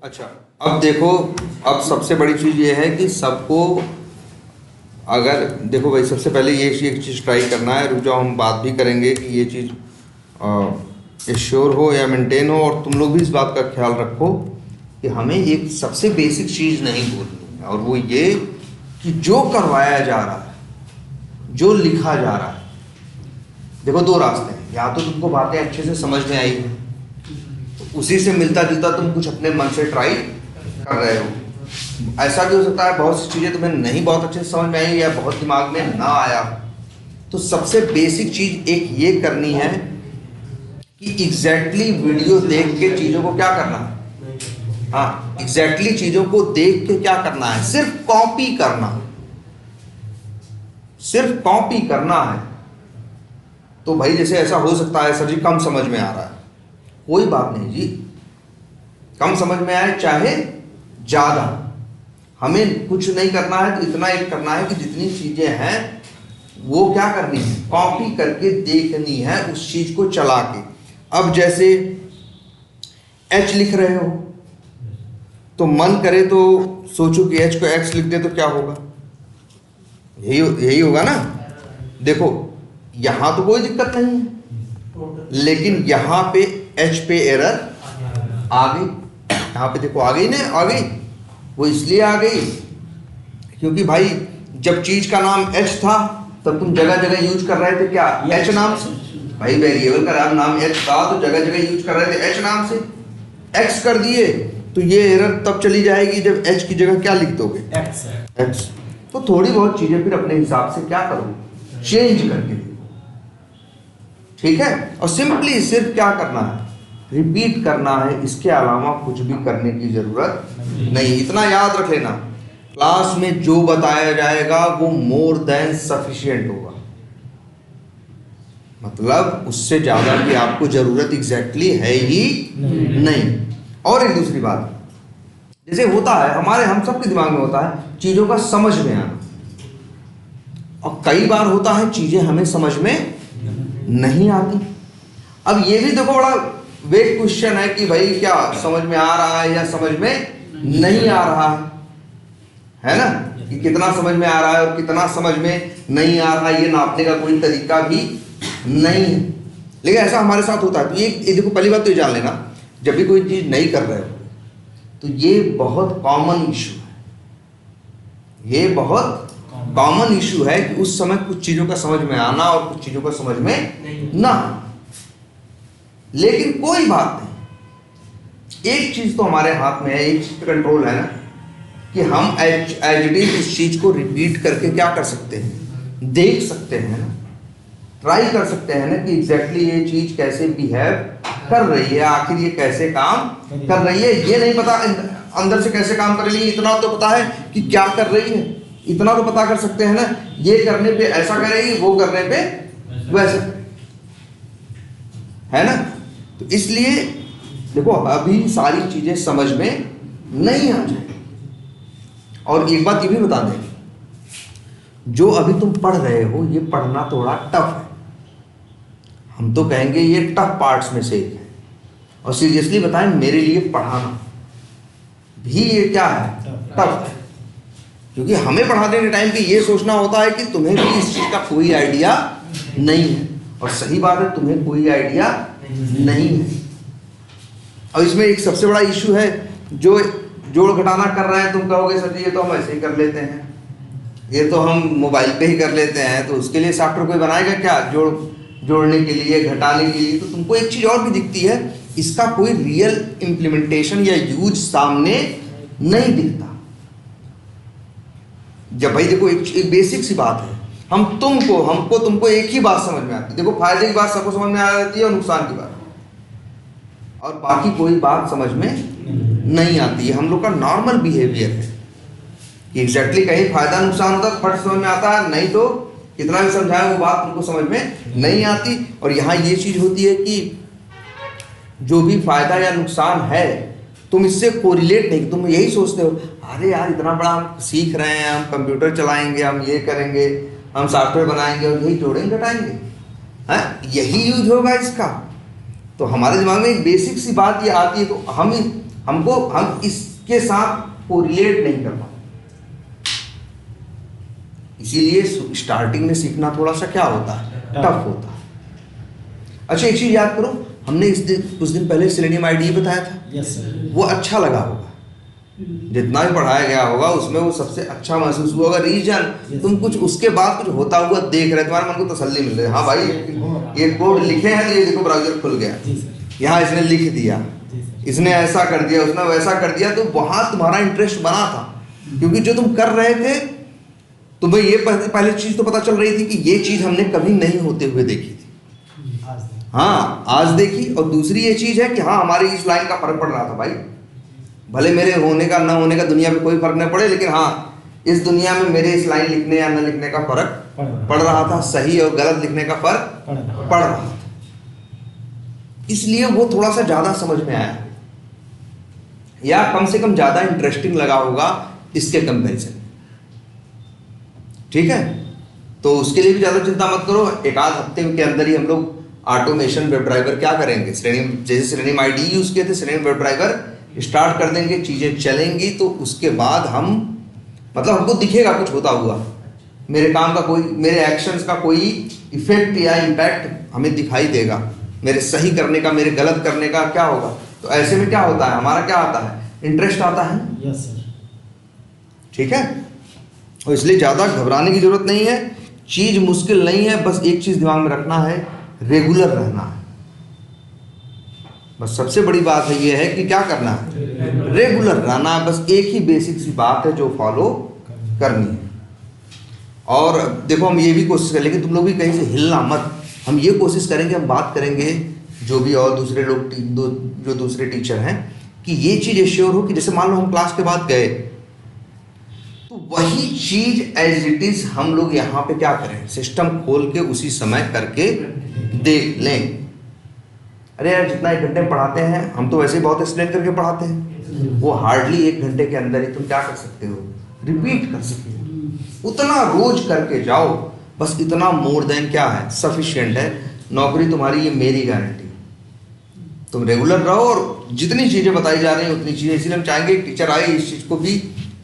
अच्छा, अब देखो, अब सबसे बड़ी चीज़ ये है कि सबको, अगर देखो भाई, सबसे पहले ये एक चीज़ ट्राई करना है। रुक जाओ, हम बात भी करेंगे कि ये चीज़ एश्योर हो या मेंटेन हो, और तुम लोग भी इस बात का ख्याल रखो कि हमें एक सबसे बेसिक चीज़ नहीं बोलनी है, और वो ये कि जो करवाया जा रहा है, जो लिखा जा रहा है, देखो दो रास्ते हैं। या तो तुमको बातें अच्छे से समझ में आई है, तो उसी से मिलता जुलता तुम कुछ अपने मन से ट्राई कर रहे हो। ऐसा भी हो सकता है बहुत सी चीज़ें तुम्हें नहीं बहुत अच्छे से समझ में आई या बहुत दिमाग में ना आया। तो सबसे बेसिक चीज़ एक ये करनी है कि एग्जैक्टली वीडियो देख के चीज़ों को क्या करना है। हाँ, एग्जैक्टली चीज़ों को देख के क्या करना है, सिर्फ कॉपी करना, सिर्फ कॉपी करना है। तो भाई जैसे ऐसा हो सकता है, सर जी कम समझ में आ रहा है, कोई बात नहीं जी, कम समझ में आए चाहे ज़्यादा, हमें कुछ नहीं करना है। तो इतना एक करना है कि जितनी चीज़ें हैं वो क्या करनी है, कॉपी करके देखनी है उस चीज़ को चला के। अब जैसे H लिख रहे हो, तो मन करे तो सोचो कि H को X लिख दे तो क्या होगा, यही होगा ना। देखो यहाँ तो कोई दिक्कत नहीं है, लेकिन यहाँ पे H पे एरर आ गई। यहाँ पे देखो आ गई ना, आ गई। वो इसलिए आ गई क्योंकि भाई जब चीज का नाम H था तब तुम जगह जगह यूज कर रहे थे क्या, H नाम से। भाई वेरिएबल का नाम H था तो जगह जगह यूज कर रहे थे H नाम से। X कर दिए तो ये एरर तब चली जाएगी जब H की जगह क्या लिख दोगे, X। तो थोड़ी बहुत चीजें फिर अपने हिसाब से क्या करो, चेंज करके, ठीक है। और सिंपली सिर्फ क्या करना है, रिपीट करना है, इसके अलावा कुछ भी करने की जरूरत नहीं। इतना याद रख लेना, क्लास में जो बताया जाएगा वो मोर देन सफिशिएंट होगा, मतलब उससे ज्यादा की आपको जरूरत एग्जैक्टली है ही नहीं। और एक दूसरी बात, जैसे होता है हमारे, हम सबके दिमाग में होता है चीजों का समझ में आना, और कई बार होता है चीजें हमें समझ में नहीं आती। अब ये भी देखो बड़ा वेग क्वेश्चन है कि भाई क्या समझ में आ रहा है या समझ में नहीं आ रहा है ना, कि कितना समझ में आ रहा है और कितना समझ में नहीं आ रहा है, ये नापने का कोई तरीका भी नहीं है। लेकिन ऐसा हमारे साथ होता है। तो ये देखो, पहली बात तो ये जान लेना, जब भी कोई चीज नहीं कर रहे हो तो ये बहुत कॉमन इशू है, ये बहुत कॉमन इशू है कि उस समय कुछ चीजों का समझ में आना और कुछ चीजों का समझ में ना। लेकिन कोई बात नहीं, एक चीज तो हमारे हाथ में है, एक चीज पे कंट्रोल है ना, कि हम एज इट इज उस चीज को रिपीट करके क्या कर सकते हैं, देख सकते हैं ना, ट्राई कर सकते हैं ना कि एग्जैक्टली ये चीज कैसे बिहेव कर रही है, आखिर ये कैसे काम कर रही है। ये नहीं पता अंदर से कैसे काम कर रही है, इतना तो पता है कि क्या कर रही है, इतना तो पता कर सकते हैं ना, ये करने पे ऐसा करेगी, वो करने पे वैसा, है ना। तो इसलिए देखो, अभी सारी चीजें समझ में नहीं आ जाए। और एक बात ये भी बता दें, जो अभी तुम पढ़ रहे हो ये पढ़ना थोड़ा टफ है, हम तो कहेंगे ये टफ पार्ट्स में से एक है। और सीरियसली बताएं, मेरे लिए पढ़ाना भी ये क्या है, टफ है, क्योंकि हमें पढ़ाने के टाइम पे ये सोचना होता है कि तुम्हें भी इस चीज का कोई आइडिया नहीं है, और सही बात है, तुम्हें कोई आइडिया नहीं है। और इसमें एक सबसे बड़ा इशू है, जो जोड़ घटाना कर रहे हैं, तुम कहोगे सर जी ये तो हम ऐसे ही कर लेते हैं, ये तो हम मोबाइल पे ही कर लेते हैं, तो उसके लिए सॉफ्टवेयर कोई बनाएगा क्या, जोड़ने के लिए, घटाने के लिए। तो तुमको एक चीज और भी दिखती है, इसका कोई रियल इम्प्लीमेंटेशन या यूज सामने नहीं दिखता। जब भाई देखो, एक बेसिक सी बात है, हमको तुमको एक ही बात समझ में आती है। देखो, फायदे की बात सबको समझ में आ जाती है और नुकसान की बात, और बाकी कोई बात समझ में नहीं आती है। हम लोग का नॉर्मल बिहेवियर है कि एग्जैक्टली कहीं फायदा नुकसान होता है फट समझ में आता है, नहीं तो कितना भी समझाए वो बात तुमको समझ में नहीं आती। और यहाँ ये चीज होती है कि जो भी फायदा या नुकसान है, तुम इससे कोरिलेट नहीं, तुम यही सोचते हो अरे यार इतना बड़ा हम सीख रहे हैं, हम कंप्यूटर चलाएंगे, हम ये करेंगे, हम सॉफ्टवेयर बनाएंगे और यही जोड़ेंगे घटाएंगे, हाँ यही यूज होगा इसका। तो हमारे दिमाग में एक बेसिक सी बात ये आती है, तो हम इसके साथ को रिलेट नहीं कर पाते। इसीलिए स्टार्टिंग में सीखना थोड़ा सा क्या होता है, टफ होता है। अच्छा, एक चीज याद करो, हमने कुछ दिन पहले सेलेनियम आईडी बताया था। Yes sir. वो अच्छा लगा होगा, जितना भी पढ़ाया गया होगा उसमें वो सबसे अच्छा महसूस हुआ होगा। रीजन तुम कुछ उसके बाद कुछ होता हुआ देख रहे, तुम्हारे मन को तसल्ली मिल रही है, हाँ भाई ये कोड लिखे हैं तो ये देखो ब्राउजर खुल गया, यहाँ इसने लिख दिया, इसने ऐसा कर दिया, उसने वैसा कर दिया, तो वहां तुम्हारा इंटरेस्ट बना था। क्योंकि जो तुम कर रहे थे तुम्हें ये पहले चीज तो पता चल रही थी कि ये चीज हमने कभी नहीं होते हुए देखी थी, हाँ आज देखी। और दूसरी ये चीज है कि हाँ हमारी इस लाइन का फर्क पड़ रहा था भाई, भले मेरे होने का न होने का दुनिया में कोई फर्क नहीं पड़े, लेकिन हाँ इस दुनिया में मेरे इस लाइन लिखने या न लिखने का फर्क पड़ रहा था, सही और गलत लिखने का फर्क पड़ रहा था। इसलिए वो थोड़ा सा ज्यादा समझ में आया, या कम से कम ज्यादा इंटरेस्टिंग लगा होगा इसके कंपैरिजन। ठीक है, तो उसके लिए भी ज्यादा चिंता मत करो, एक आध हफ्ते के अंदर ही हम लोग ऑटोमेशन वेब ड्राइवर क्या करेंगे, जैसे सेलेनियम आईडी यूज किए थे, सेलेनियम वेब ड्राइवर स्टार्ट कर देंगे, चीजें चलेंगी, तो उसके बाद हम मतलब हमको दिखेगा कुछ होता हुआ, मेरे काम का कोई, मेरे एक्शंस का कोई इफेक्ट या इम्पैक्ट हमें दिखाई देगा, मेरे सही करने का, मेरे गलत करने का क्या होगा। तो ऐसे में क्या होता है, हमारा क्या आता है, इंटरेस्ट आता है। Yes sir. ठीक है, और इसलिए ज्यादा घबराने की जरूरत नहीं है, चीज मुश्किल नहीं है, बस एक चीज दिमाग में रखना है, रेगुलर रहना है। बस सबसे बड़ी बात है ये है कि क्या करना है, रेगुलर रहना है। बस एक ही बेसिक सी बात है जो फॉलो करनी है। और देखो हम ये भी कोशिश करेंगे कि तुम लोग भी कहीं से हिलना मत, हम ये कोशिश करेंगे, हम बात करेंगे जो भी और दूसरे लोग जो दूसरे टीचर हैं, कि ये चीज एश्योर हो कि जैसे मान लो हम क्लास के बाद गए तो वही चीज एज इट इज हम लोग यहाँ पे क्या करें, सिस्टम खोल के उसी समय करके देख लें। अरे यार जितना 1 घंटे पढ़ाते हैं हम तो वैसे ही बहुत एक्सप्लेन करके पढ़ाते हैं, वो हार्डली 1 घंटे के अंदर ही तुम क्या कर सकते हो, रिपीट कर सकते हो। उतना रोज करके जाओ, बस इतना मोर देन क्या है, सफिशिएंट है। नौकरी तुम्हारी, ये मेरी गारंटी। तुम रेगुलर रहो और जितनी चीजें बताई जा रही हैं उतनी चीजें, इसलिए हम चाहेंगे टीचर आए इस चीज को भी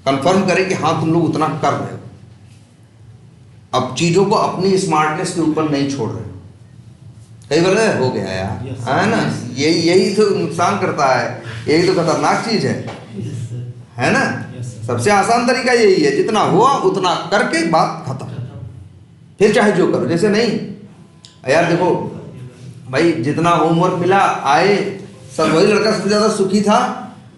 कंफर्म करें कि हाँ तुम लोग उतना कर रहे हो, अब चीजों को अपनी स्मार्टनेस के ऊपर नहीं छोड़ रहे हो। कई बार हो गया यार, है ना, यही तो नुकसान करता है, यही तो खतरनाक चीज है ना। सबसे आसान तरीका यही है, जितना हुआ उतना करके बात खत्म, फिर चाहे जो करो। जैसे नहीं यार देखो भाई, जितना होमवर्क मिला आए, सब वही लड़का सबसे ज्यादा सुखी था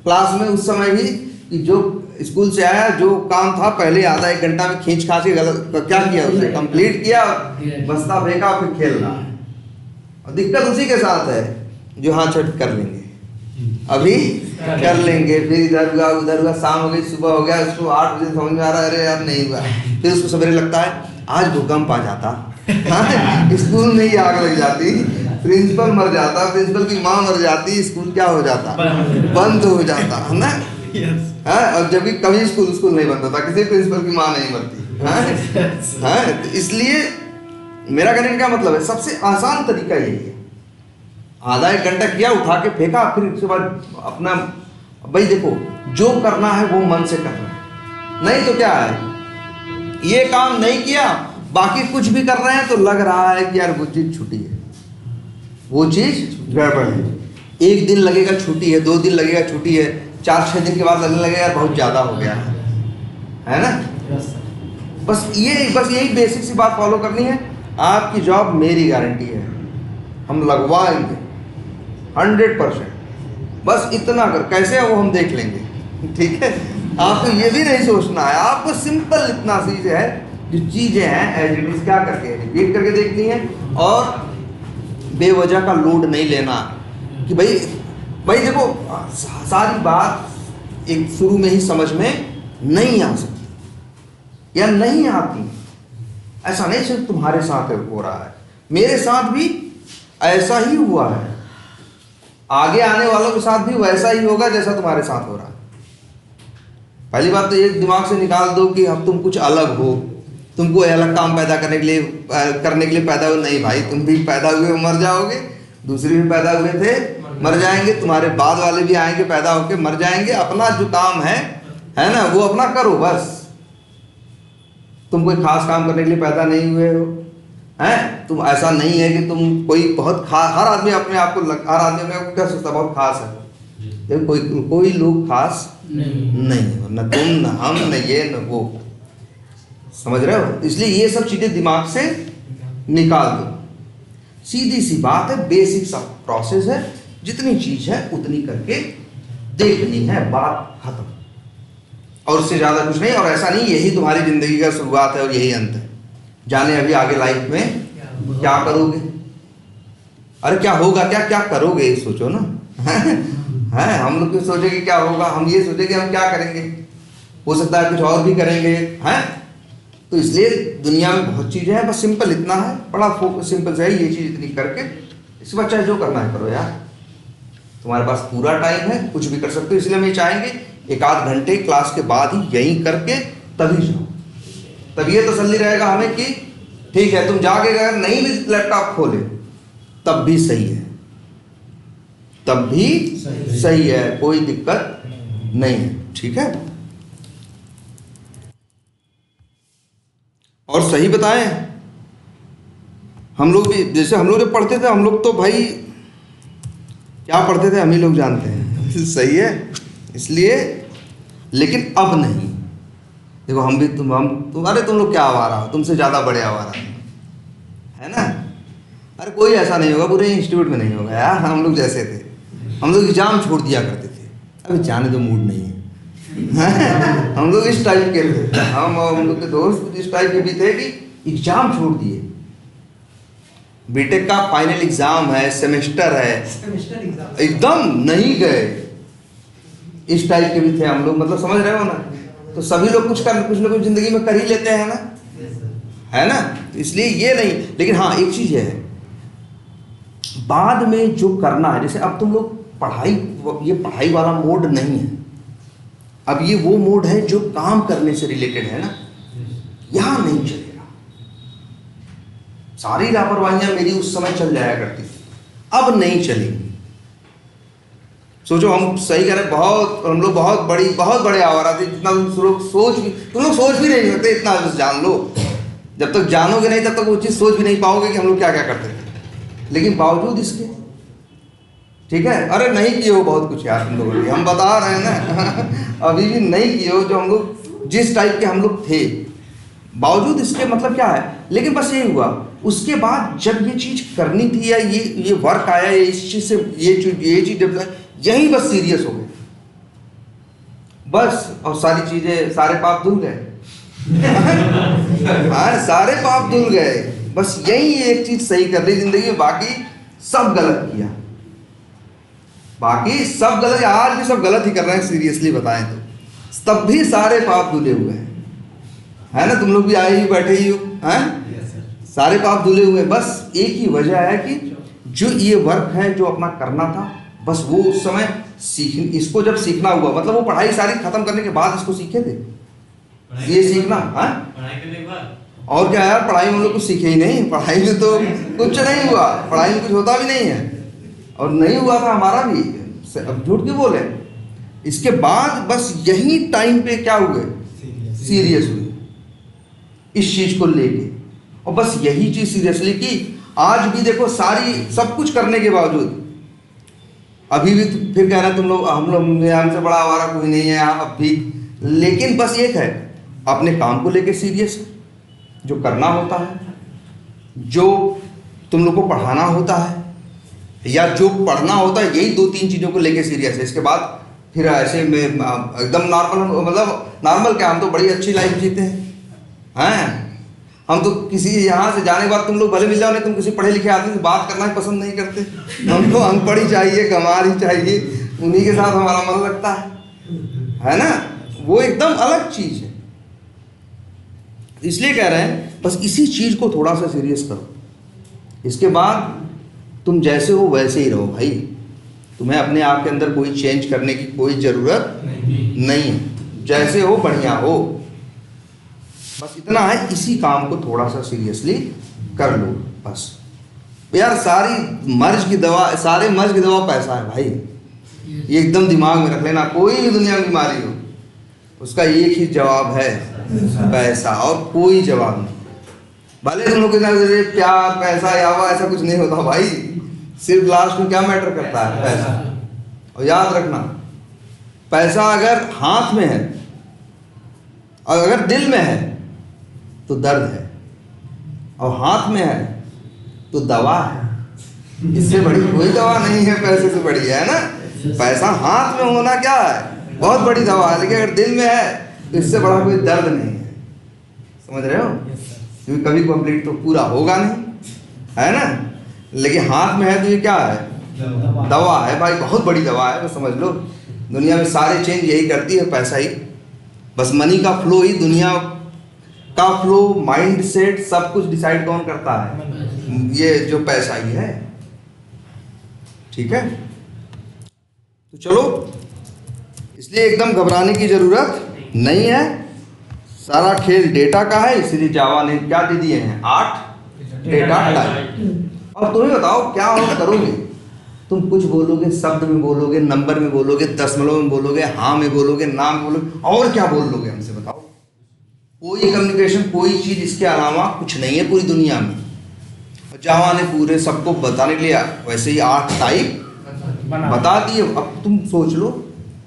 क्लास में उस समय भी, कि जो स्कूल से आया, जो काम था पहले आधा 1 घंटा में खींच खा के गलत क्या किया, उसे कंप्लीट किया, बस्ता फेंका, फिर खेल रहा है। और दिक्कत उसी के साथ है जो हाँ छठ कर लेंगे, अभी कर लेंगे, फिर इधर हुआ उधर हुआ, शाम हो गई, सुबह हो गया, उसको 8 बजे समझ में आ रहा है अरे यार नहीं हुआ, फिर उसको सवेरे लगता है आज भूकंप आ जाता, हाँ स्कूल में ही आग लग जाती, प्रिंसिपल मर जाता, प्रिंसिपल की माँ मर जाती, स्कूल क्या हो जाता, बंद हो जाता है ना। हाँ, और जब भी कभी स्कूल नहीं बंद होता, किसी प्रिंसिपल की माँ नहीं मरती। हाँ, तो इसलिए मेरा कहने का मतलब है सबसे आसान तरीका यही है, आधा 1 घंटा किया, उठा के फेंका, फिर उसके बाद अपना भाई देखो जो करना है वो मन से करना है, नहीं तो क्या है, ये काम नहीं किया बाकी कुछ भी कर रहे हैं तो लग रहा है कि यार वो चीज छुट्टी है, वो चीज गड़बड़ है। 1 दिन लगेगा छुट्टी है, 2 दिन लगेगा छुट्टी है, 4-6 दिन के बाद लगने लगेगा यार बहुत ज्यादा हो गया है ना। बस यही बेसिक सी बात फॉलो करनी है, आपकी जॉब मेरी गारंटी है, हम लगवाएंगे 100%। बस इतना कर, कैसे है वो हम देख लेंगे, ठीक है। आपको ये भी नहीं सोचना है, आपको सिंपल इतना चीज है, जो चीजें हैं एज इट इज क्या करके रिपीट करके देखनी है, और बेवजह का लोड नहीं लेना कि भाई देखो सारी बात एक शुरू में ही समझ में नहीं आ सकती या नहीं आती। ऐसा नहीं सिर्फ तुम्हारे साथ हो रहा है, मेरे साथ भी ऐसा ही हुआ है, आगे आने वालों के साथ भी वैसा ही होगा जैसा तुम्हारे साथ हो रहा है। पहली बात तो ये दिमाग से निकाल दो कि अब तुम कुछ अलग हो, तुमको अलग काम पैदा करने के लिए पैदा हो, नहीं भाई, तुम भी पैदा हुए मर जाओगे, दूसरे भी पैदा हुए थे मर जाएंगे, तुम्हारे बाद वाले भी आएंगे, पैदा होके मर जाएंगे। अपना जो काम है ना, वो अपना करो बस। तुम कोई खास काम करने के लिए पैदा नहीं हुए हो, हैं? तुम ऐसा नहीं है कि तुम कोई बहुत हर आदमी अपने आप को हर आदमी अपने आप को क्या सोचता है, बहुत खास है। देखो कोई लोग खास नहीं हो, न तुम न हम न ये न वो, समझ रहे हो? इसलिए ये सब चीजें दिमाग से निकाल दो। सीधी सी बात है, बेसिक सा प्रोसेस है, जितनी चीज है उतनी करके देखनी है, बात खत्म। और उससे ज्यादा कुछ नहीं। और ऐसा नहीं यही तुम्हारी जिंदगी का शुरुआत है और यही अंत है। जाने अभी आगे लाइफ में क्या करोगे, अरे क्या होगा, क्या क्या करोगे, ये सोचो ना। है हम लोग क्यों सोचे कि क्या होगा, हम ये सोचे कि हम क्या करेंगे, हो सकता है कुछ और भी करेंगे, हैं? तो इसलिए दुनिया में बहुत चीजें हैं, बस सिंपल इतना है, बड़ा फोकस सिंपल से है, ये चीज इतनी करके इसके बाद चाहे जो करना है करो यार। तुम्हारे पास पूरा टाइम है, कुछ भी कर सकते हो। इसलिए हम ये चाहेंगे 1-8 घंटे क्लास के बाद ही यही करके तभी जाओ। तब ये तसल्ली रहेगा हमें कि ठीक है, तुम जाके अगर नहीं भी लैपटॉप खोले तब भी सही है, तब भी सही है, कोई दिक्कत नहीं है, ठीक है। और सही बताएं, हम लोग भी जैसे हम लोग जब पढ़ते थे, हम लोग तो भाई क्या पढ़ते थे हम ही लोग जानते हैं। सही है। इसलिए लेकिन अब नहीं। देखो हम भी अरे तुम लोग क्या आवारा हो, तुमसे ज़्यादा बड़े आवारा है ना। अरे कोई ऐसा नहीं होगा, पूरे इंस्टीट्यूट में नहीं होगा यार। हम लोग जैसे थे, हम लोग एग्जाम छोड़ दिया करते थे, अभी जाने तो मूड नहीं है। हम लोग इस टाइप के थे, हम लोग के दोस्त इस टाइप के भी थे कि एग्जाम छोड़ दिए। बीटेक का फाइनल एग्जाम है, सेमेस्टर है, एकदम नहीं गए, इस टाइप के भी थे हम लोग। मतलब समझ रहे हो ना। तो सभी लोग कुछ ना कुछ जिंदगी में कर ही लेते हैं ना, है ना। तो इसलिए ये नहीं, लेकिन हाँ एक चीज है, बाद में जो करना है, जैसे अब तुम लोग ये पढ़ाई वाला मोड नहीं है, अब ये वो मोड है जो काम करने से रिलेटेड है ना, यहां नहीं चलेगा। सारी लापरवाहियां मेरी उस समय चल जाया करती थी, अब नहीं चलेगी। सोचो, हम सही कह रहे, हम लोग बहुत बड़े आवारा थे, जितना तुम लोग सोच भी नहीं सकते। इतना बस जान लो, जब तक जानोगे नहीं तब तक वो चीज़ सोच भी नहीं पाओगे कि हम लोग क्या क्या करते थे। लेकिन बावजूद इसके, ठीक है, अरे नहीं किए हो बहुत कुछ यार तुम लोगों ने, हम बता रहे हैं ना। अभी भी नहीं किए हो जो हम लोग जिस टाइप के हम लोग थे, बावजूद इसके मतलब क्या है। लेकिन बस ये हुआ, उसके बाद जब ये चीज़ करनी थी या ये वर्क आया, इस चीज़ से ये चीज़ डेवलप, यही बस सीरियस हो गए बस, और सारी चीजें, सारे पाप धुल गए। हाँ, सारे पाप धुल गए, बस यही एक चीज सही कर रही जिंदगी में, बाकी सब गलत किया, बाकी सब गलत। आज भी सब गलत ही कर रहे हैं, सीरियसली बताएं तो, तब भी सारे पाप धुले हुए हैं, है ना। तुम लोग भी आए ही बैठे ही हो, हैं, सारे पाप धुले हुए। बस एक ही वजह है कि जो ये वर्क है जो अपना करना था, बस वो उस समय इसको जब सीखना हुआ, मतलब वो पढ़ाई सारी खत्म करने के बाद इसको सीखे थे, ये सीखना। हाँ, पढ़ाई करने के बाद और क्या यार, पढ़ाई में हम लोग कुछ सीखे ही नहीं, पढ़ाई में तो कुछ नहीं हुआ, पढ़ाई में कुछ होता भी नहीं है, और नहीं हुआ था हमारा भी, अब झूठ क्यों बोले। इसके बाद बस यही टाइम पे क्या हुए, सीरियस हुए इस चीज को लेके, और बस यही चीज सीरियसली की। आज भी देखो, सारी सब कुछ करने के बावजूद अभी भी फिर कह रहे हैं तुम लोग, हम लोग हमसे बड़ा आवारा कोई नहीं है अब भी। लेकिन बस एक है, अपने काम को लेके सीरियस है, जो करना होता है, जो तुम लोग को पढ़ाना होता है या जो पढ़ना होता है, यही 2-3 चीज़ों को लेके सीरियस है। इसके बाद फिर ऐसे में एकदम नॉर्मल, मतलब नॉर्मल क्या, हम तो बड़ी अच्छी लाइफ जीते हैं। हम तो किसी यहाँ से जाने के बाद तुम लोग भले मिल जाओ, नहीं तुम किसी पढ़े लिखे आदमी से बात करना ही पसंद नहीं करते। हमको अनपढ़ ही चाहिए, गंवार ही चाहिए, उन्हीं के साथ हमारा मन लगता है ना। वो एकदम अलग चीज है। इसलिए कह रहे हैं बस इसी चीज को थोड़ा सा सीरियस करो, इसके बाद तुम जैसे हो वैसे ही रहो भाई। तुम्हें अपने आप के अंदर कोई चेंज करने की कोई जरूरत नहीं है, जैसे हो बढ़िया हो, बस इतना है। इसी काम को थोड़ा सा सीरियसली कर लो, बस यार सारी मर्ज की दवा, सारे मर्ज की दवा पैसा है भाई, ये एकदम दिमाग में रख लेना। कोई भी दुनिया में बीमारी हो उसका एक ही जवाब है पैसा, और कोई जवाब नहीं। भले तुम लोग के साथ प्यार पैसा यावा ऐसा कुछ नहीं होता भाई, सिर्फ लास्ट में क्या मैटर करता है? पैसा। और याद रखना, पैसा अगर हाथ में है और अगर दिल में है तो दर्द है, और हाथ में है तो दवा है। इससे बड़ी कोई दवा नहीं है पैसे से बड़ी, है ना? पैसा हाथ में होना क्या है, बहुत बड़ी दवा है, लेकिन अगर दिल में है तो इससे बड़ा कोई दर्द नहीं है। समझ रहे हो? क्योंकि कभी कंप्लीट तो पूरा होगा नहीं, है ना? लेकिन हाथ में है तो ये क्या है? दवा है भाई, बहुत बड़ी दवा है। तो समझ लो दुनिया में सारे चेंज यही करती है पैसा ही। बस मनी का फ्लो ही, दुनिया का फ्लो, माइंड सेट, सब कुछ डिसाइड कौन करता है? ये जो पैसा ही है। ठीक है, तो चलो, इसलिए एकदम घबराने की जरूरत नहीं है। सारा खेल डेटा का है, इसलिए जावा ने क्या दे दिए हैं? 8 डेटा टाइप। अब तुम्हें बताओ क्या और करोगे? तुम कुछ बोलोगे, शब्द में बोलोगे, नंबर में बोलोगे, दशमलव में बोलोगे, हाँ में बोलोगे, ना में बोलोगे, और क्या बोल लोगे हमसे बताओ? कोई कम्युनिकेशन, कोई चीज इसके अलावा कुछ नहीं है पूरी दुनिया में। जावा ने पूरे सबको बताने के लिए वैसे ही 8 टाइप बता दिए। अब तुम सोच लो,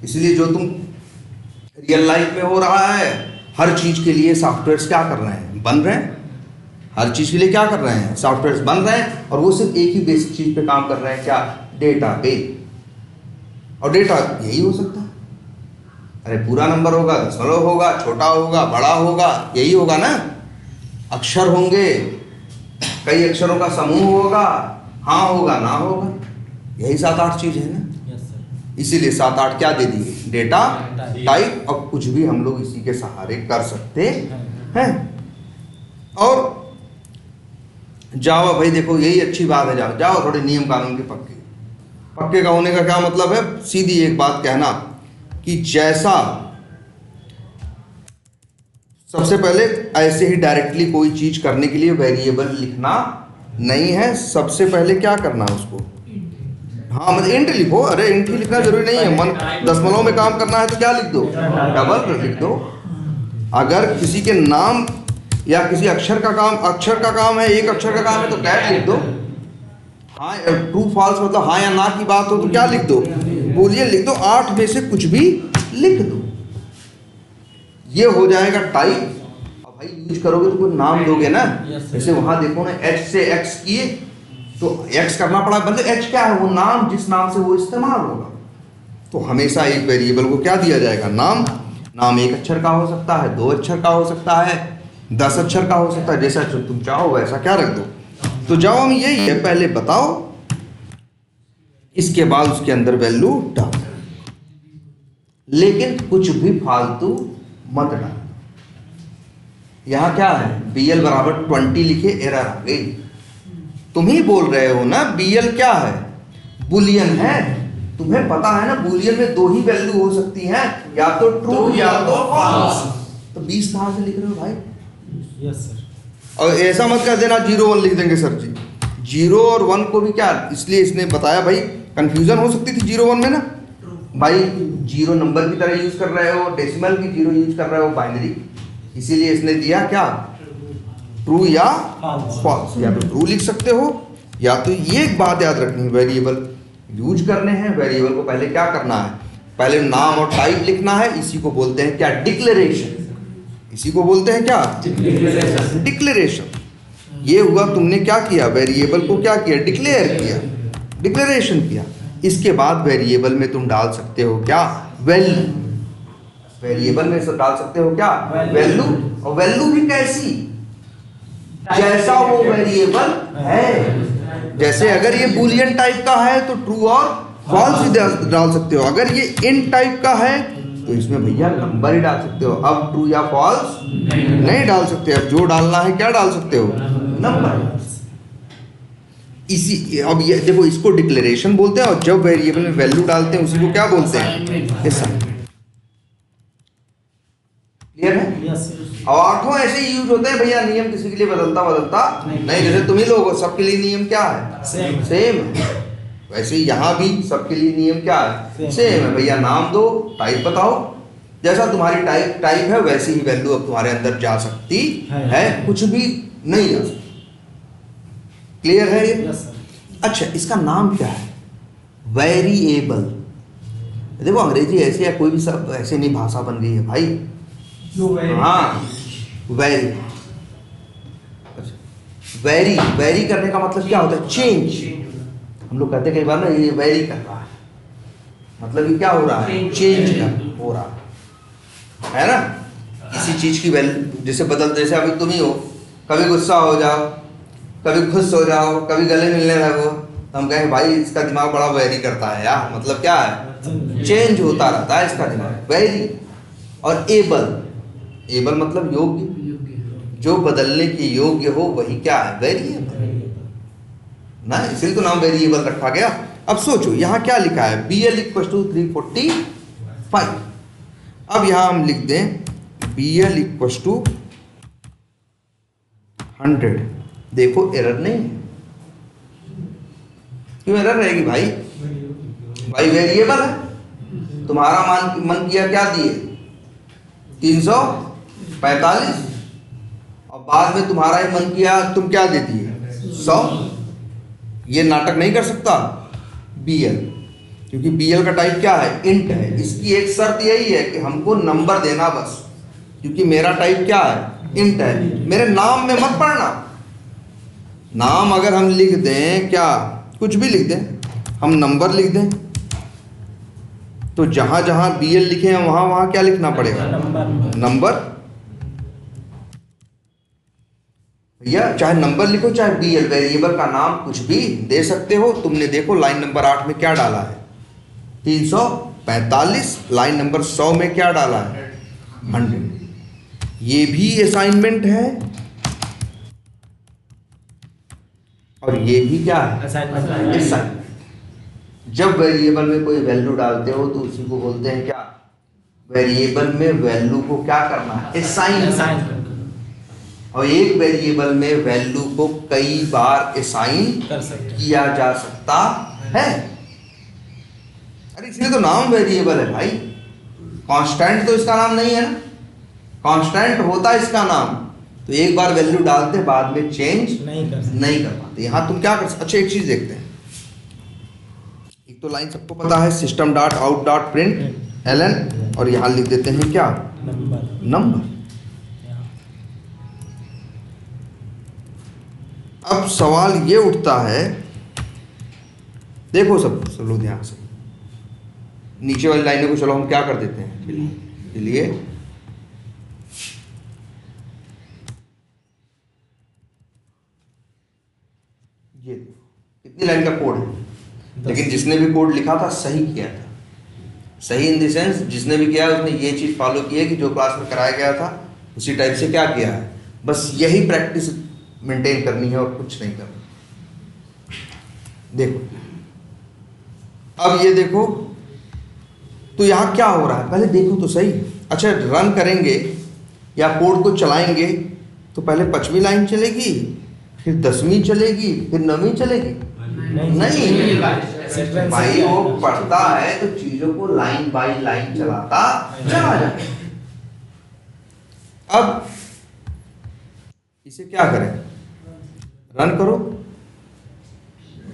इसलिए जो तुम रियल लाइफ में हो रहा है, हर चीज के लिए सॉफ्टवेयर्स क्या कर रहे हैं? बन रहे हैं। हर चीज के लिए क्या कर रहे हैं? सॉफ्टवेयर्स बन रहे हैं, और वो सिर्फ एक ही बेसिक चीज पे काम कर रहे हैं, क्या? डेटा पे। और डेटा यही हो सकता है, अरे पूरा नंबर होगा, दशमलव होगा, छोटा होगा, बड़ा होगा, यही होगा ना? अक्षर होंगे, कई अक्षरों का समूह होगा, हाँ होगा, ना होगा, यही 7-8 चीज है ना? इसीलिए 7-8 क्या दे दिए? Data type. अब कुछ भी हम लोग इसी के सहारे कर सकते हैं। और जावा भाई देखो, यही अच्छी बात है। जाओ थोड़े नियम कानून के पक्के का होने का क्या मतलब है? सीधी एक बात कहना कि जैसा, सबसे पहले ऐसे ही डायरेक्टली कोई चीज करने के लिए वेरिएबल लिखना नहीं है। सबसे पहले क्या करना है उसको? हाँ मतलब इंट लिखो। अरे इंट ही लिखना जरूरी नहीं है, मन दशमलव में काम करना है तो क्या लिख दो? डबल लिख दो। अगर किसी के नाम या किसी अक्षर का काम है, एक अक्षर का काम है तो कैट लिख दो। हाँ, ट्रू फॉल्स मतलब हाँ या ना की बात हो तो क्या लिख दो? बूलियन लिख दो। 8 में से कुछ भी लिख दो, ये हो जाएगा टाइप। अब भाई यूज करोगे तो कोई नाम दोगे ना, जैसे वहां देखो ना, H से X किए तो X करना पड़ा, मतलब H क्या है? वो नाम, जिस नाम से वो इस्तेमाल होगा। तो हमेशा एक वेरिएबल को क्या दिया जाएगा? नाम। नाम 1 अक्षर का हो सकता है, 2 अक्षर का हो सकता है, 10 अक्षर का हो सकता है, जैसा तुम चाहो वैसा क्या रख दो। तो जावा में यही है, पहले बताओ, इसके बाद उसके अंदर वैल्यू डाल, लेकिन कुछ भी फालतू मत डाल। यहां क्या है? BL बराबर 20 लिखे, एरर आ गई। तुम ही बोल रहे हो ना BL क्या है? बुलियन है। तुम्हें पता है ना बुलियन में 2 ही वैल्यू हो सकती हैं, या तो ट्रू या तो फॉल्स। तो 20 कहां से लिख रहे हो भाई? Yes sir. और ऐसा मत कर देना 0 1 लिख देंगे सर जी। 0 और 1 को भी क्या, इसलिए इसने बताया भाई, कंफ्यूजन हो सकती थी 0 1 में ना भाई। 0 नंबर की तरह यूज कर रहे हो, डेसिमल की 0 यूज कर रहे हो, बाइनरी, इसीलिए इसने दिया क्या? ट्रू या फॉल्स। या तो ट्रू लिख सकते हो, या तो ये एक बात याद रखनी है, वेरिएबल यूज करने हैं। वेरिएबल को पहले क्या करना है? पहले नाम और टाइप लिखना है। इसी को बोलते हैं क्या? डिक्लेरेशन। इसी को बोलते हैं क्या? डिक्लेरेशन। ये हुआ, तुमने क्या किया? वेरिएबल को क्या किया? डिक्लेयर किया, डिक्लेरेशन किया। इसके बाद वेरिएबल में तुम डाल सकते हो क्या? वैल्यू। वेरिएबल में डाल सकते हो क्या? वैल्यू। और वैल्यू भी कैसी? जैसा वो वेरिएबल है। जैसे अगर ये बुलियन टाइप का है तो ट्रू और फॉल्स ही डाल सकते हो। अगर ये इन टाइप का है तो इसमें भैया नंबर ही डाल सकते हो। अब ट्रू या फॉल्स नहीं डाल सकते। अब जो डालना है क्या डाल सकते हो? नंबर। इसी, अब ये देखो, इसको डिक्लेरेशन बोलते हैं, और जब वेरिएबल में वैल्यू डालते हैं उसी को क्या बोलते हैं? असाइनमेंट। क्लियर है? यस। अब आठों ऐसे ही यूज होते हैं भैया, नियम किसी के लिए बदलता नहीं। जैसे तुम ही लोग हो, सबके लिए नियम क्या है? सेम है। वैसे ही यहाँ भी सबके लिए नियम क्या है? सेम है भैया। नाम दो, टाइप बताओ, जैसा तुम्हारी टाइप है वैसी ही वैल्यू अब तुम्हारे अंदर जा सकती है, कुछ भी नहीं जा सकती। क्लियर है ये? अच्छा, इसका नाम क्या है? वेरिएबल। देखो अंग्रेजी ऐसी है, कोई भी सब ऐसे नहीं भाषा बन गई है भाई। हाँ, वेरी। वेरी करने का मतलब क्या होता है? चेंज। हम लोग कहते हैं कई बार ना, ये वेरी कर रहा है, मतलब ये क्या हो रहा है? चेंज हो रहा है ना। किसी चीज की वैल्यू जैसे जैसे अभी तुम ही हो, कभी गुस्सा हो जाओ, कभी खुश हो जाओ, कभी गले मिलने लगो, तो हम कहें भाई इसका दिमाग बड़ा वेरी करता है यार। मतलब क्या है? चेंज होता रहता है इसका दिमाग। वेरी। और एबल मतलब योग्य, जो बदलने के योग्य हो वही क्या है? वेरिएबल ना, इसलिए तो नाम वेरिएबल रखा गया। अब सोचो यहाँ क्या लिखा है? BL = 345। अब यहाँ हम लिख दें BL = 100। देखो एरर नहीं है। क्यों एरर रहेगी भाई? भाई वेरिएबल है। तुम्हारा मन किया क्या दिए? 345, और बाद में तुम्हारा ही मन किया तुम क्या देती है? 100। ये नाटक नहीं कर सकता BL, क्योंकि BL का टाइप क्या है? इंट है। इसकी एक शर्त यही है कि हमको नंबर देना बस, क्योंकि मेरा टाइप क्या है? इंट है। मेरे नाम में मत पढ़ना। नाम अगर हम लिख दें, क्या कुछ भी लिख दें, हम नंबर लिख दें, तो जहां जहां BL लिखे हैं वहां वहां क्या लिखना पड़ेगा? नंबर। भैया चाहे नंबर लिखो चाहे BL, वेरिएबल का नाम कुछ भी दे सकते हो। तुमने देखो लाइन नंबर 8 में क्या डाला है? 345। लाइन नंबर 100 में क्या डाला है? 100। ये भी असाइनमेंट है और ये भी क्या है? असाइनमेंट। जब वेरिएबल में कोई वैल्यू डालते हो तो उसी को बोलते हैं क्या? वेरिएबल में वैल्यू को क्या करना है? असाइन। और एक वेरिएबल में वैल्यू को कई बार असाइन किया जा सकता है। अरे इसलिए तो नाम वेरिएबल है भाई। कांस्टेंट तो इसका नाम नहीं है ना। कांस्टेंट होता है इसका नाम, तो एक बार वैल्यू डालते बाद में चेंज नहीं कर पाते। यहां तुम क्या कर सकते? अच्छा एक चीज देखते हैं। एक तो लाइन सबको पता है, system.out.println, और यहां लिख देते हैं क्या? नंबर। अब सवाल ये उठता है, देखो सब लोग ध्यान से, नीचे वाली लाइनों को चलो हम क्या कर देते हैं चलिए। ये कितनी लाइन का कोड है, लेकिन जिसने भी कोड लिखा था सही किया था। सही इन द सेंस जिसने भी किया उसने ये चीज फॉलो की है कि जो क्लास में कराया गया था उसी टाइप से क्या किया है। बस यही प्रैक्टिस मेंटेन करनी है और कुछ नहीं करना। देखो अब ये देखो, तो यहां क्या हो रहा है पहले देखो तो सही। अच्छा रन करेंगे या कोड को चलाएंगे तो पहले 5वीं लाइन चलेगी, फिर 10वीं चलेगी, फिर 9वीं चलेगी? नहीं भाई, वो पढ़ता है तो चीजों को लाइन बाय लाइन चलाता चला जाए। अब इसे क्या करें? रन करो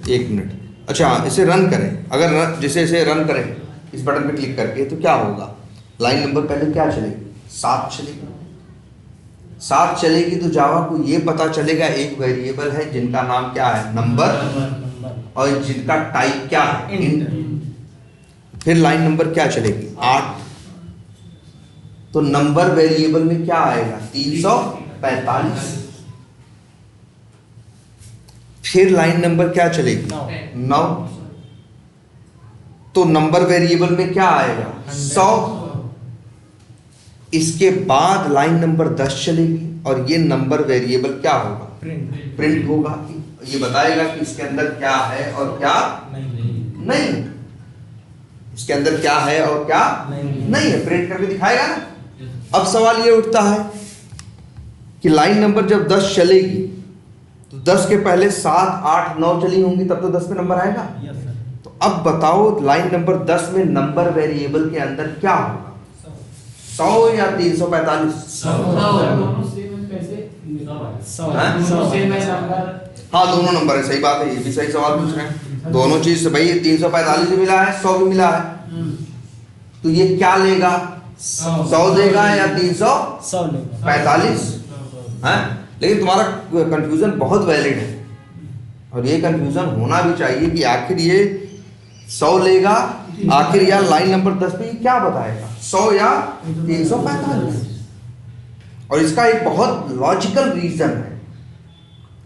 1 मिनट। अच्छा इसे रन करें, अगर जैसे इसे रन करें इस बटन पे क्लिक करके तो क्या होगा? लाइन नंबर पहले क्या चलेगी? 7 चलेगी। 7 चलेगी तो जावा को ये पता चलेगा एक वेरिएबल है जिनका नाम क्या है? नंबर, और जिनका टाइप क्या है? इंट। फिर लाइन नंबर क्या चलेगी? 8। तो नंबर वेरिएबल में क्या आएगा? 345। फिर लाइन नंबर क्या चलेगी? 9। तो नंबर वेरिएबल में क्या आएगा? 100। इसके बाद लाइन नंबर 10 चलेगी और ये नंबर वेरिएबल क्या होगा? प्रिंट होगा। ये बताएगा कि इसके अंदर क्या है और क्या नहीं। इसके अंदर क्या है और क्या नहीं है, प्रिंट करके दिखाएगा ना। अब सवाल ये उठता है कि लाइन नंबर जब 10 चलेगी तो 10 के पहले 7, 8, 9 चली होंगी, तब तो 10 पे नंबर आएगा। तो अब बताओ लाइन नंबर 10 में नंबर वेरिएबल के अंदर क्या होगा, 100 या 345? 100। हाँ दोनों नंबर है, सही बात है, ये भी सही सवाल पूछ रहे हैं। दोनों चीज भाई 345 भी मिला है, 100 भी मिला है, तो ये क्या लेगा, 100 देगा या 345? है, लेकिन तुम्हारा कंफ्यूजन बहुत वैलिड है और ये कंफ्यूजन होना भी चाहिए कि आखिर ये 100 लेगा, आखिर यार लाइन नंबर 10 पे क्या बताएगा, 100 या 345? और इसका एक बहुत लॉजिकल रीजन है।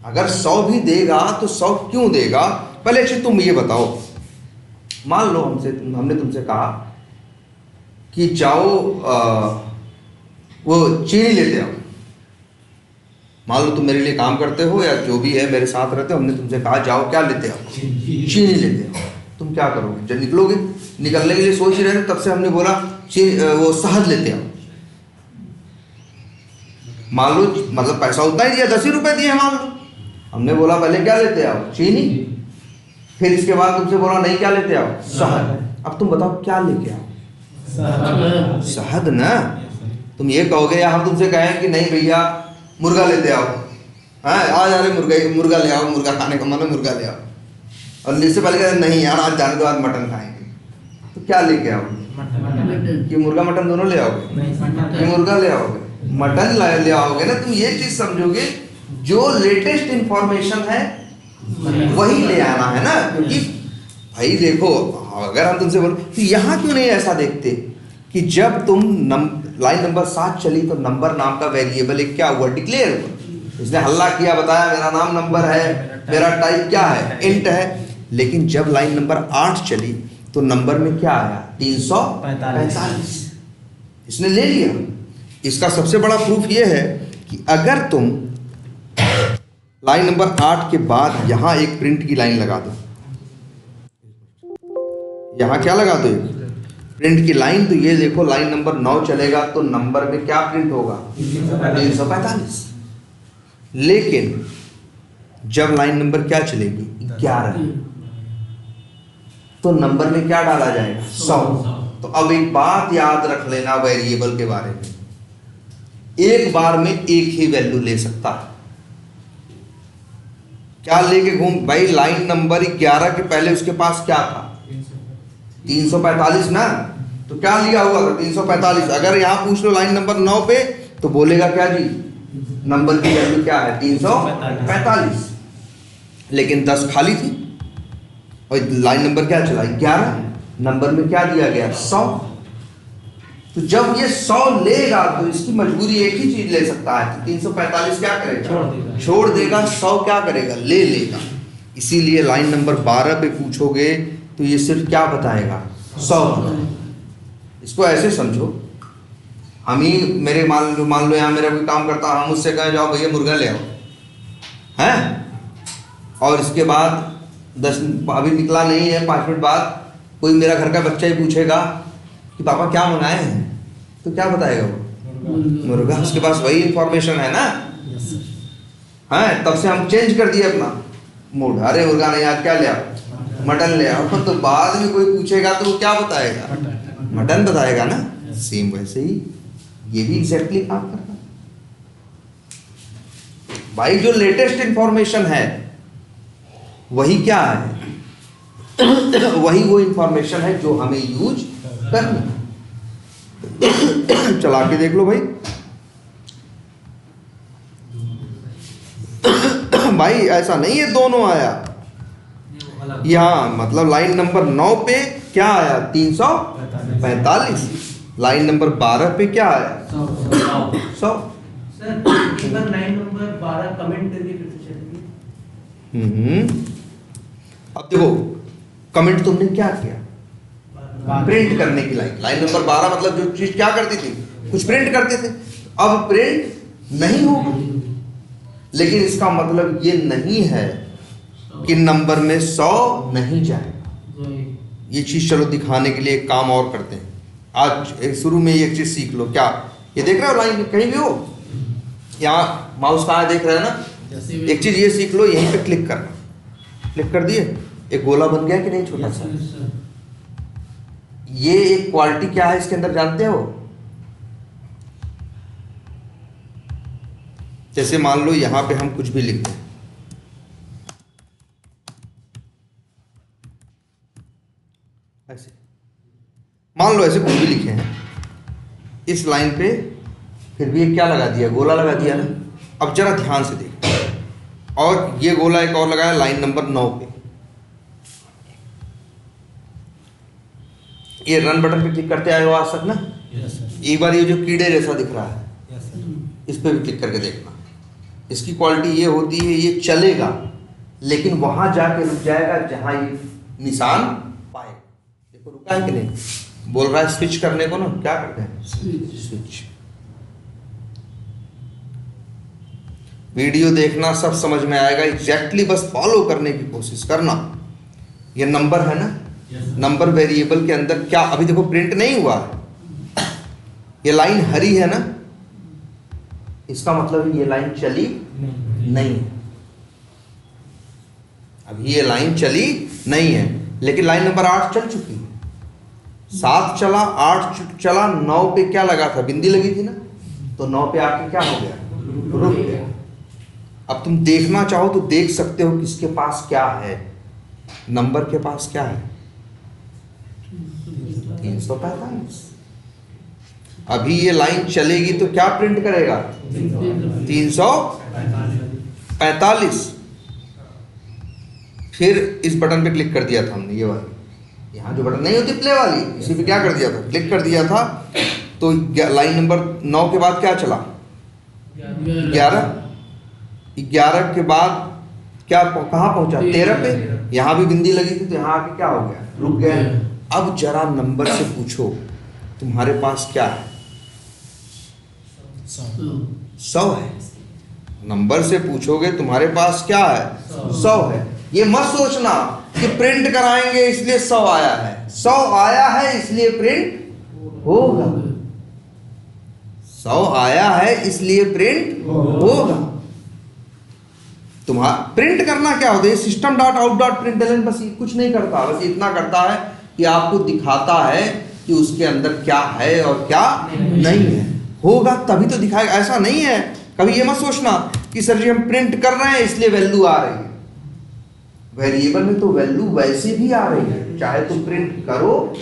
अगर 100 भी देगा तो 100 क्यों देगा? पहले अच्छी तुम ये बताओ, मान लो हमने तुमसे कहा कि जाओ वो चीनी लेते आओ। मान लो तुम मेरे लिए काम करते हो या जो भी है मेरे साथ रहते हो, हमने तुमसे कहा जाओ क्या लेते आओ, चीनी लेते आओ। तुम क्या करोगे जब निकलोगे? निकलने के लिए सोच ही रहे थे, तब से हमने बोला वो शहद लेते आओ। मान लो मतलब पैसा उतना ही दिया, 10 ही रुपए दिए मान लो। हमने बोला पहले क्या लेते आओ, चीनी, फिर इसके बाद तुमसे बोला नहीं क्या लेते आओ, शहद। अब तुम बताओ क्या लेके आओ? शहद ना। तुम ये कहोगे या हम तुमसे कहें कि नहीं भैया मुर्गा लेते आओ, हाँ आज आ रहे मुर्गा ले आओ, मुर्गा खाने का मन है मुर्गा ले आओ, और इससे पहले कहते नहीं यार आज जाने के बाद मटन खाएंगे, तो क्या लेके आओगे? कि मुर्गा मटन दोनों ले आओगे? कि मुर्गा ले आओगे, मटन ले आओगे ना। तुम ये चीज समझोगे जो लेटेस्ट इंफॉर्मेशन है वही ले आना है ना, क्योंकि भाई देखो अगर हम तुमसे बोले तो यहाँ क्यों नहीं ऐसा देखते कि जब तुम लाइन नंबर 7 चली तो नंबर नाम का वेरिएबल एक क्या हुआ, डिक्लेयर हुआ। इसने हल्ला किया, बताया मेरा नाम नंबर है, मेरा टाइप क्या है, इंट है। लेकिन जब लाइन नंबर 8 चली तो नंबर में क्या आया, 345। इसने ले लिया। इसका सबसे बड़ा प्रूफ ये है कि अगर तुम लाइन नंबर 8 के बाद यहां एक प्रिंट की लाइन लगा दो, यहां क्या लगा दो, प्रिंट की लाइन, तो ये देखो लाइन नंबर 9 चलेगा तो नंबर में क्या प्रिंट होगा, 345। लेकिन जब लाइन नंबर क्या चलेगी, 11, तो नंबर में क्या डाला जाएगा, 100। तो अब एक बात याद रख लेना वेरिएबल के बारे में, एक बार में एक ही वैल्यू ले सकता है। क्या लेके घूम भाई, लाइन नंबर 11 के पहले उसके पास क्या था, 345 ना, तो क्या लिया हुआ था 345। अगर यहां पूछ लो लाइन नंबर 9 पे तो बोलेगा क्या जी, नंबर की वैल्यू क्या है, 345। लेकिन 10 खाली थी और लाइन नंबर क्या चला, 11, नंबर में क्या दिया गया, 100। तो जब ये 100 लेगा तो इसकी मजबूरी एक ही चीज ले सकता है, तो 345 क्या करेगा, छोड़ देगा, 100 क्या करेगा, ले लेगा। इसीलिए लाइन नंबर 12 पे पूछोगे तो ये सिर्फ क्या बताएगा, 100। इसको ऐसे समझो, हम ही मेरे मान लो यहाँ मेरा कोई काम करता है, हम उससे कहें जाओ भैया मुर्गा ले आओ, हैं, और इसके बाद 10 अभी निकला नहीं है, 5 मिनट बाद कोई मेरा घर का बच्चा ही पूछेगा कि पापा क्या मंगाए हैं, तो क्या बताएगा वो, मुर्गा। उसके पास वही इंफॉर्मेशन है ना, हैं, तब से हम चेंज कर दिए अपना मूड, अरे मुर्गा नहीं आज क्या ले आओ, मटन ले आओ। तो बाद में कोई पूछेगा तो वो क्या बताएगा, मटन बताएगा ना। सेम वैसे ही ये भी एग्जैक्टली काम करता है भाई, जो लेटेस्ट इंफॉर्मेशन है वही क्या है वही वो इंफॉर्मेशन है जो हमें यूज करनी। चला के देख लो भाई भाई ऐसा नहीं है दोनों आया, यहाँ मतलब लाइन नंबर 9 पे क्या आया, 345। लाइन नंबर 12 पे क्या आया, 100। सर लाइन नंबर 12 कमेंट करके फिर से चलेंगे। अब देखो कमेंट तुमने क्या किया, प्रिंट करने की लाइन नंबर 12 मतलब जो चीज क्या करती थी, कुछ प्रिंट करते थे, अब प्रिंट नहीं होगा। लेकिन इसका मतलब ये नहीं है कि नंबर में 100 नहीं जाएगा। ये चीज चलो दिखाने के लिए एक काम और करते हैं। आज शुरू में एक चीज सीख लो, क्या ये देख रहे हो लाइन कहीं भी हो, यहाँ माउस कहाँ है देख रहे हैं ना, एक चीज ये सीख लो, यहीं पे क्लिक करना, क्लिक कर दिए, एक गोला बन गया कि नहीं छोटा सा। ये एक क्वालिटी क्या है इसके अंदर जानते हो? जैसे मान लो यहां पे हम कुछ भी लिख दें, ऐसे मान लो ऐसे कुछ भी लिखे हैं इस लाइन पे, फिर भी ये क्या लगा दिया, गोला लगा दिया ना। अब जरा ध्यान से देख, और ये गोला एक और लगाया लाइन नंबर 9 पे। ये रन बटन पे क्लिक करते आए हो आज तक ना? एक बार ये जो कीड़े जैसा दिख रहा है इस पे भी क्लिक करके देखना। इसकी क्वालिटी ये होती है, ये चलेगा लेकिन वहां जाके रुक जाएगा जहां ये निशान पाए। देखो रुका है कि नहीं, बोल रहा है स्विच करने को ना, क्या करते हैं स्विच। वीडियो देखना, सब समझ में आएगा एग्जैक्टली, बस फॉलो करने की कोशिश करना। ये नंबर है ना, नंबर वेरिएबल के अंदर क्या, अभी देखो प्रिंट नहीं हुआ है, ये लाइन हरी है ना, इसका मतलब ये लाइन चली नहीं है, अभी ये लाइन चली नहीं है। लेकिन लाइन नंबर 8 चल चुकी है, 7 चला, 8 चला, 9 पे क्या लगा था, बिंदी लगी थी ना, तो 9 पे आके क्या हो गया, रुक गया। अब तुम देखना चाहो तो देख सकते हो किसके पास क्या है, नंबर के पास क्या है, 345। अभी ये लाइन चलेगी तो क्या प्रिंट करेगा, 345। फिर इस बटन पे क्लिक कर दिया था हमने, ये वाली, यहाँ जो बटन नहीं होती प्ले वाली, इसी पे क्या कर दिया था, क्लिक कर दिया था, तो लाइन नंबर 9 के बाद क्या चला, 11 के बाद क्या, कहाँ पहुंचा, 13 पे। यहाँ भी बिंदी लगी थी तो यहाँ आके क्या हो गया, रुक गया। अब जरा नंबर से पूछो तुम्हारे पास क्या है, 100 है। नंबर से पूछोगे तुम्हारे पास क्या है, 100 है। ये मत सोचना कि प्रिंट कराएंगे इसलिए 100 आया है, 100 आया है इसलिए प्रिंट होगा, 100 आया है इसलिए प्रिंट होगा। तुम्हारा प्रिंट करना क्या होता है, system dot out dot println बस कुछ नहीं करता, बस इतना करता है कि आपको दिखाता है कि उसके अंदर क्या है और क्या नहीं है। होगा तभी तो दिखाएगा, ऐसा नहीं है। कभी ये मत सोचना कि सर जी हम प्रिंट कर रहे हैं इसलिए वैल्यू आ रही है। वेरिएबल में तो वैल्यू वैसे भी आ रही है, चाहे तुम प्रिंट करो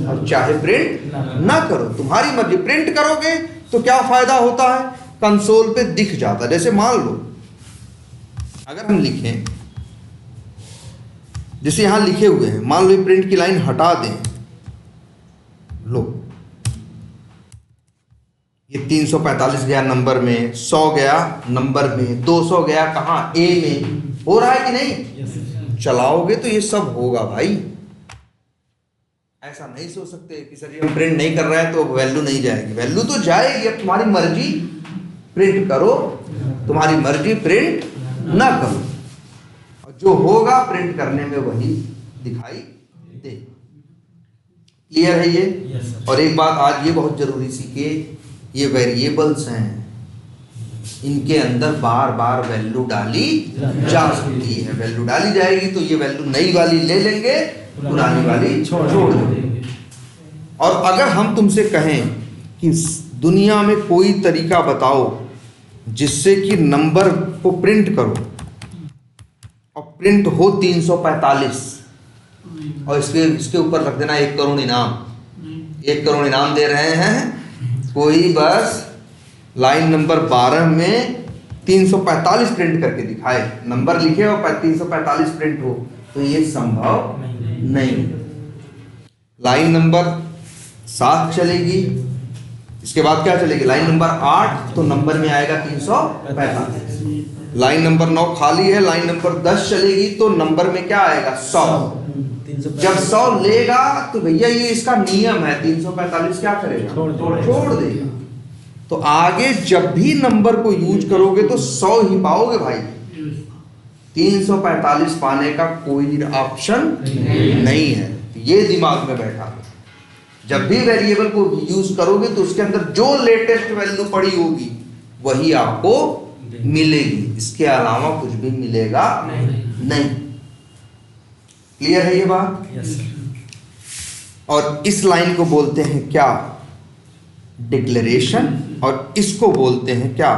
और चाहे प्रिंट ना करो, तुम्हारी मर्जी। प्रिंट करोगे तो क्या फायदा होता है, कंसोल पे दिख जाता है। जैसे मान लो अगर हम लिखें, जैसे यहां लिखे हुए हैं, मान लो ये प्रिंट की लाइन हटा दें, लो ये 345 गया नंबर में, 100 गया नंबर में, 200 गया कहाँ, ए में। हो रहा है कि नहीं? चलाओगे तो ये सब होगा भाई। ऐसा नहीं सोच सकते कि सर ये हम प्रिंट नहीं कर रहे हैं तो वैल्यू नहीं जाएगी। वैल्यू तो जाएगी, अब तुम्हारी मर्जी, प्रिंट करो, तुम्हारी मर्जी प्रिंट ना करो, और जो होगा प्रिंट करने में वही दिखाई दे। क्लियर है ये? और एक बात आज ये बहुत जरूरी सीखिए, ये वेरिएबल्स हैं, इनके अंदर बार बार वैल्यू डाली जा सकती है। वैल्यू डाली जाएगी तो ये वैल्यू नई वाली ले लेंगे, पुरानी वाली छोड़ देंगे। और अगर हम तुमसे कहें कि दुनिया में कोई तरीका बताओ जिससे कि नंबर को प्रिंट करो और प्रिंट हो 345 और इसके ऊपर रख देना 1 करोड़ इनाम, 1 करोड़ इनाम दे रहे हैं, कोई बस लाइन नंबर 12 में 345 प्रिंट करके दिखाए, नंबर लिखे और 345 प्रिंट हो, तो ये संभव नहीं। लाइन नंबर 7 चलेगी, इसके बाद क्या चलेगी, लाइन नंबर 8, तो नंबर में आएगा 345। लाइन नंबर 9 खाली है, लाइन नंबर 10 चलेगी तो नंबर में क्या आएगा, 100। जब 100 लेगा तो भैया ये इसका नियम है, 345 क्या करेगा, छोड़ देगा। तो आगे जब भी नंबर को यूज करोगे तो 100 ही पाओगे भाई, 345 पाने का कोई ऑप्शन नहीं है। ये दिमाग में बैठा है। जब भी वेरिएबल को यूज करोगे तो उसके अंदर जो लेटेस्ट वैल्यू पड़ी होगी वही आपको मिलेगी, इसके अलावा कुछ भी मिलेगा नहीं। क्लियर है ये बात? Yes sir. और इस लाइन को बोलते हैं क्या? डिक्लेरेशन, और इसको बोलते हैं क्या?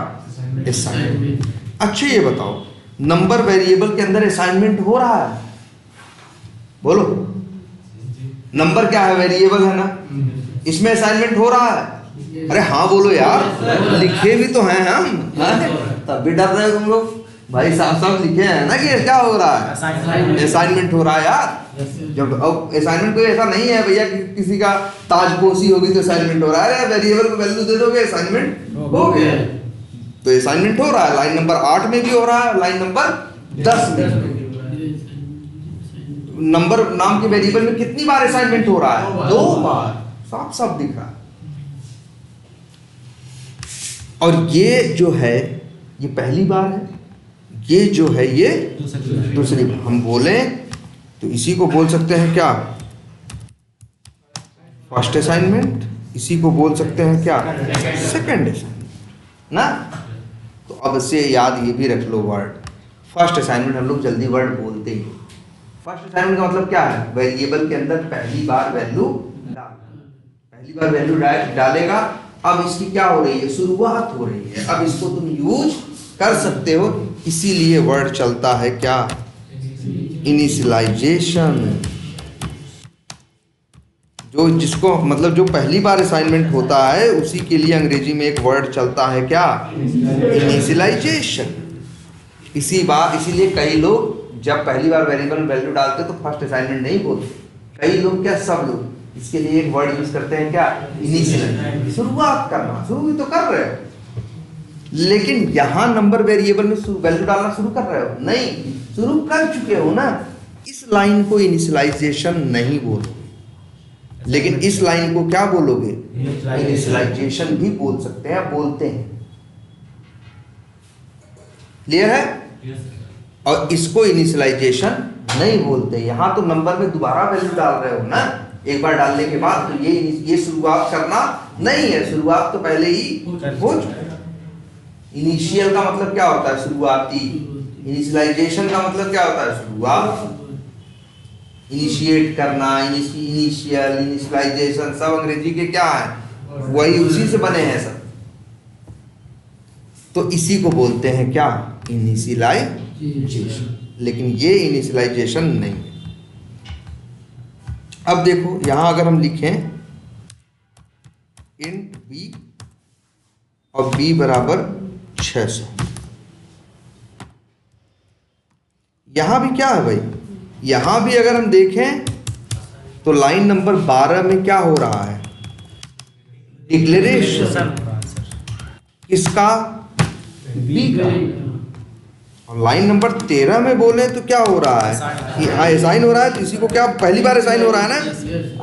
असाइनमेंट। अच्छा ये बताओ, नंबर वेरिएबल के अंदर असाइनमेंट हो रहा है? बोलो, नंबर क्या है? वेरिएबल है ना, इसमें असाइनमेंट हो रहा है? अरे हाँ बोलो यार, लिखे भी तो हैं हम, तब भी डर रहे हो तुम लोग? भाई साफ साफ लिखे हैं ना कि ये क्या हो रहा है? असाइनमेंट हो रहा है यार। जब अब असाइनमेंट कोई ऐसा नहीं है भैया कि किसी का ताजपोशी होगी तो असाइनमेंट हो रहा है, वेरिएबल को वैल्यू दे दोगे असाइनमेंट हो गया। तो असाइनमेंट हो रहा है, लाइन नंबर 8 में भी हो रहा है, लाइन नंबर 10 में। नंबर नाम के वेरिएबल में कितनी बार असाइनमेंट हो रहा है? 2 बार, साफ साफ दिख रहा है। और ये जो है ये पहली बार है, ये जो है ये दूसरी बार। हम बोले तो इसी को बोल सकते हैं क्या? First assignment. इसी को बोल सकते हैं क्या? सेकंड असाइनमेंट ना। तो अब से याद ये भी रख लो वर्ड फर्स्ट असाइनमेंट। हम लोग जल्दी वर्ड बोलते ही। फर्स्ट असाइनमेंट का मतलब क्या है? वेरिएबल के अंदर पहली बार वैल्यू डालेगा। अब इसकी क्या हो रही है? शुरुआत हो रही है। अब इसको तुम यूज कर सकते हो, इसीलिए वर्ड चलता है क्या? इनिशियलाइजेशन। जो जिसको मतलब जो पहली बार असाइनमेंट होता है उसी के लिए अंग्रेजी में एक वर्ड चलता है क्या? इनिशियलाइजेशन। इसीलिए कई लोग जब पहली बार वेरिएबल में वैल्यू डालते तो फर्स्ट असाइनमेंट नहीं बोलते। कई लोग क्या, सब लोग इसके लिए एक वर्ड यूज करते हैं क्या? इनिशियल। शुरुआत करना, शुरू तो कर रहे हो, लेकिन यहां नंबर वेरिएबल में वैल्यू डालना शुरू कर रहे हो? नहीं, शुरू कर चुके हो ना। इस लाइन को इनिशियलाइजेशन नहीं बोलोगे, लेकिन इस लाइन को क्या बोलोगे? इनिशियलाइजेशन भी बोल सकते हैं, बोलते हैं। क्लियर है? और इसको इनिशियलाइजेशन नहीं बोलते। यहां तो नंबर में दोबारा वैल्यू डाल रहे हो ना, एक बार डालने के बाद। तो ये शुरुआत करना नहीं है, शुरुआत तो पहले ही हो चुका है। इनिशियल का मतलब क्या होता है? शुरुआती। इनिशियलाइजेशन का मतलब क्या होता है? शुरुआत, इनिशिएट करना। इनिशियल, इनिशियलाइजेशन सब अंग्रेजी के क्या है? वही, उसी से बने हैं सब। तो इसी को बोलते हैं क्या? इनिशियलाइजेशन। लेकिन ये इनिशियलाइजेशन नहीं है। अब देखो यहां अगर हम लिखें इंट बी और b बराबर 600, यहां भी क्या है भाई? यहां भी अगर हम देखें तो लाइन नंबर 12 में क्या हो रहा है? डिक्लेरेशन। किसका? b का। और लाइन नंबर 13 में बोले तो क्या हो रहा है? असाइन हो रहा है। तो इसी को क्या पहली बार असाइन हो रहा है ना?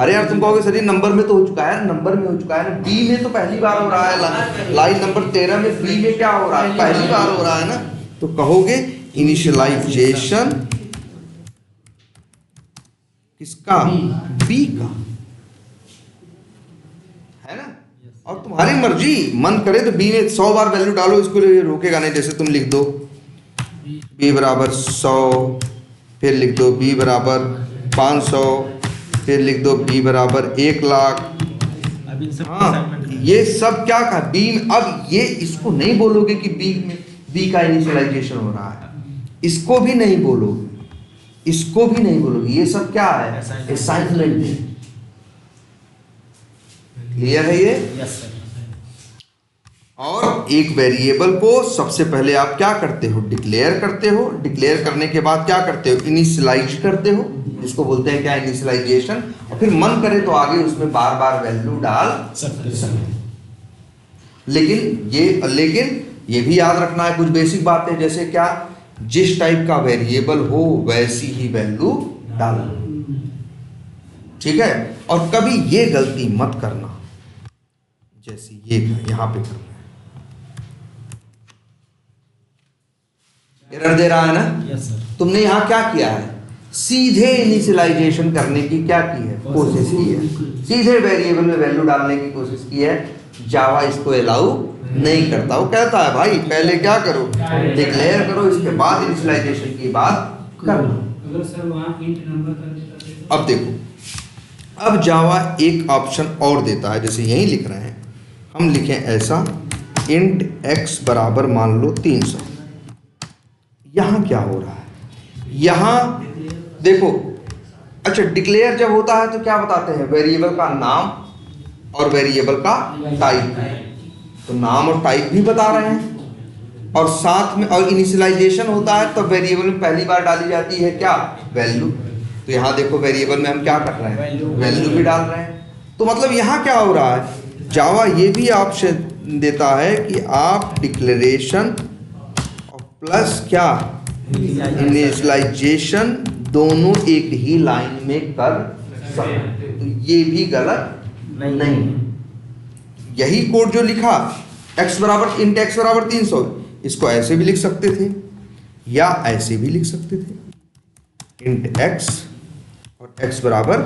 अरे यार तुम कहोगे सर ये नंबर में तो हो चुका है, नंबर में हो चुका है ना, बी में तो पहली बार हो रहा है। लाइन नंबर 13 में बी में क्या हो रहा है? पहली बार हो रहा है ना। तो कहोगे इनिशियलाइजेशन किसका? बी का, है ना। और तुम्हारी मर्जी, मन करे तो बी में 100 बार वैल्यू डालो, इसको रोकेगा नहीं। जैसे तुम लिख दो b बराबर 100, फिर लिख दो b बराबर 500, फिर लिख दो b बराबर 1,00,000। हाँ, ये सब क्या कहा? b। अब ये इसको नहीं बोलोगे कि b का इनिशियलाइजेशन हो रहा है, इसको भी नहीं बोलोगे, इसको भी नहीं बोलोगे। ये सब क्या है? असाइनमेंट है। क्लियर है ये? Yes sir. और एक वेरिएबल को सबसे पहले आप क्या करते हो? डिक्लेयर करते हो। डिक्लेयर करने के बाद क्या करते हो? इनिशियलाइज करते हो, जिसको बोलते हैं क्या? इनिशियलाइजेशन। और फिर मन करे तो आगे उसमें बार बार वैल्यू डाल सकते। लेकिन ये भी याद रखना है कुछ बेसिक बातें, जैसे क्या? जिस टाइप का वेरिएबल हो वैसी ही वैल्यू डालना, ठीक है। और कभी ये गलती मत करना जैसे ये यहां पे करना। एरर दे रहा है ना? Yes sir. तुमने यहाँ क्या किया है? सीधे इनिशियलाइजेशन करने की क्या की है? कोशिश की है। सीधे वेरिएबल में वैल्यू डालने की कोशिश की है। जावा इसको अलाउ नहीं करता। वो कहता है भाई पहले क्या करो, डिक्लेयर करो, इसके बाद इनिशियलाइजेशन की बात करो। अगर सर वहाँ इंट नंबर कर देता अब देखो, अब जावा एक ऑप्शन और देता है, जैसे यहीं लिख रहे हैं हम, लिखें ऐसा इंट x बराबर मान लो 300। यहाँ क्या हो रहा है, यहाँ देखो, अच्छा डिक्लेयर जब होता है तो क्या बताते हैं, वेरिएबल का नाम और वेरिएबल का टाइप। तो नाम और टाइप भी बता रहे हैं, और साथ में और इनिशियलाइजेशन होता है तो वेरिएबल में पहली बार डाली जाती है क्या, वैल्यू। तो यहाँ देखो वेरिएबल में हम क्या कर रहे हैं, वैल्यू भी डाल रहे हैं। तो मतलब यहाँ क्या हो रहा है, जावा ये भी ऑप्शन देता है कि आप डिक्लेरेशन प्लस क्या इनिशियलाइजेशन दोनों एक ही लाइन में कर सकते। तो ये भी गलत नहीं। यही कोड जो लिखा x बराबर इंट x बराबर 300, इसको ऐसे भी लिख सकते थे या ऐसे भी लिख सकते थे, इंट x और x बराबर,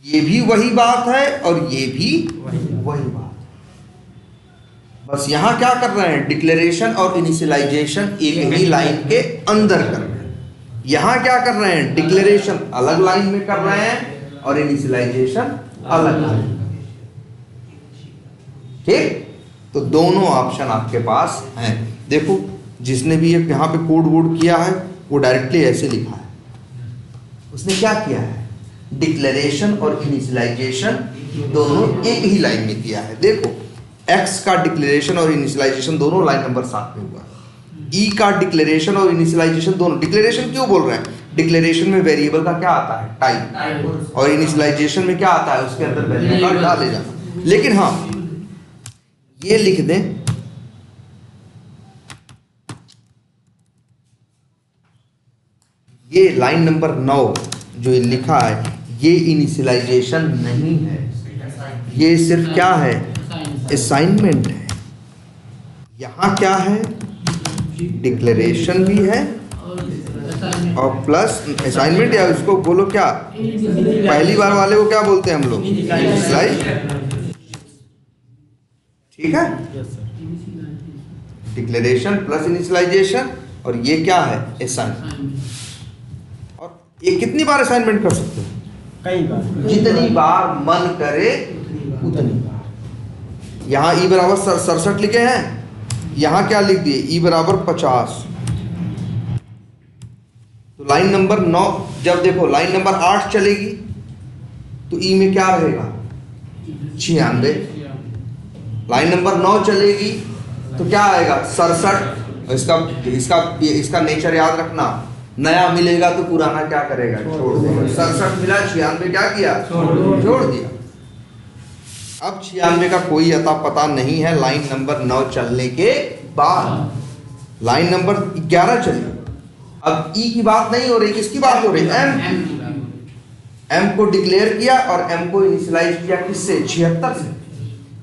ये भी वही बात है और ये भी वही बात। बस यहाँ क्या कर रहे हैं, डिक्लेरेशन और इनिशियलाइजेशन एक ही लाइन के अंदर कर रहे हैं। यहाँ क्या कर रहे हैं, डिक्लेरेशन अलग लाइन में कर रहे हैं और इनिशियलाइजेशन अलग लाइन में। ठीक, तो दोनों ऑप्शन आपके पास हैं। देखो जिसने भी यहाँ पे कोड वोड किया है वो डायरेक्टली ऐसे लिखा है, उसने क्या किया है, डिक्लेरेशन और इनिशियलाइजेशन दोनों एक ही लाइन में किया है। देखो x का डिक्लेरेशन और इनिशियलाइजेशन दोनों लाइन नंबर 7 में हुआ है। e का डिक्लेरेशन और इनिशियलाइजेशन दोनों, डिक्लेरेशन क्यों बोल रहे हैं, डिक्लेरेशन में वेरिएबल का क्या आता है, टाइप, और इनिशियलाइजेशन में क्या आता है, उसके अंदर वैल्यू का डाले जाना। लेकिन हाँ ये लिख दें, ये लाइन नंबर 9 जो ये लिखा है ये इनिशियलाइजेशन नहीं है, ये सिर्फ क्या है, असाइनमेंट है। यहाँ क्या है, डिक्लेरेशन भी है और प्लस असाइनमेंट, या उसको बोलो क्या, पहली बार वाले को क्या बोलते हैं हम लोग, इनिशियलाइज। ठीक है, डिक्लेरेशन प्लस इनिशियलाइजेशन, और ये क्या है, असाइनमेंट। और ये कितनी बार असाइनमेंट कर सकते हैं, कई बार, जितनी बार मन करे उतनी बार। यहाँ ई बराबर 67 लिखे हैं, यहाँ क्या लिख दिए, ई बराबर 50। तो लाइन नंबर 9, जब देखो लाइन नंबर 8 चलेगी तो ई में क्या रहेगा, 96। लाइन नंबर 9 चलेगी तो क्या आएगा, 67। इसका नेचर याद रखना, नया मिलेगा तो पुराना क्या करेगा, छोड़ देगा। 67 मिला, 96 क्या किया, छोड़ दिया। अब 96 का कोई अता पता नहीं है लाइन नंबर 9 चलने के बाद। लाइन नंबर 11 चली, अब ई की बात नहीं हो रही, किसकी बात हो रही, एम को डिक्लेयर किया और एम को इनिशियलाइज किया किससे, 76 से।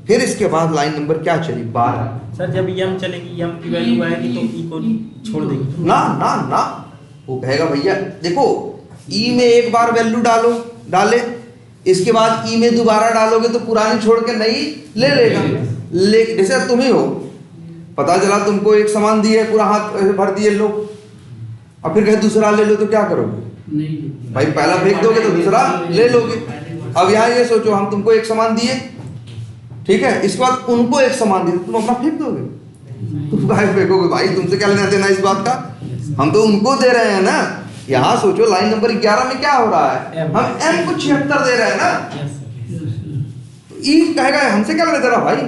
फिर इसके बाद लाइन नंबर क्या चली, 12। सर जब यम चलेगी, यम की वैल्यू आएगी तो ई को छोड़ देगी ना ना ना, वो कहेगा भैया देखो ई में एक बार वैल्यू डाले, इसके बाद ई में दोबारा डालोगे तो पुरानी छोड़ के नई ले लेगा। जैसे तुम ही हो, पता चला तुमको एक सामान दिए, पूरा हाथ भर दिए लो, और फिर कहे दूसरा ले लो, तो क्या करोगे, नहीं भाई पहला फेंक दोगे तो दूसरा ले लोगे। अब यहाँ ये सोचो, हम तुमको एक सामान दिए, ठीक है, इसके बाद उनको एक सामान दिए, तुम अपना फेंक दोगे, तुम भाई फेंकोगे, भाई तुमसे क्या लेना देना इस बात का, हम तो उनको दे रहे हैं ना। यहाँ सोचो लाइन नंबर 11 में क्या हो रहा है, हम एम को 76 दे रहे हैं ना, तो ई कहेगा हमसे क्या लेना देना भाई,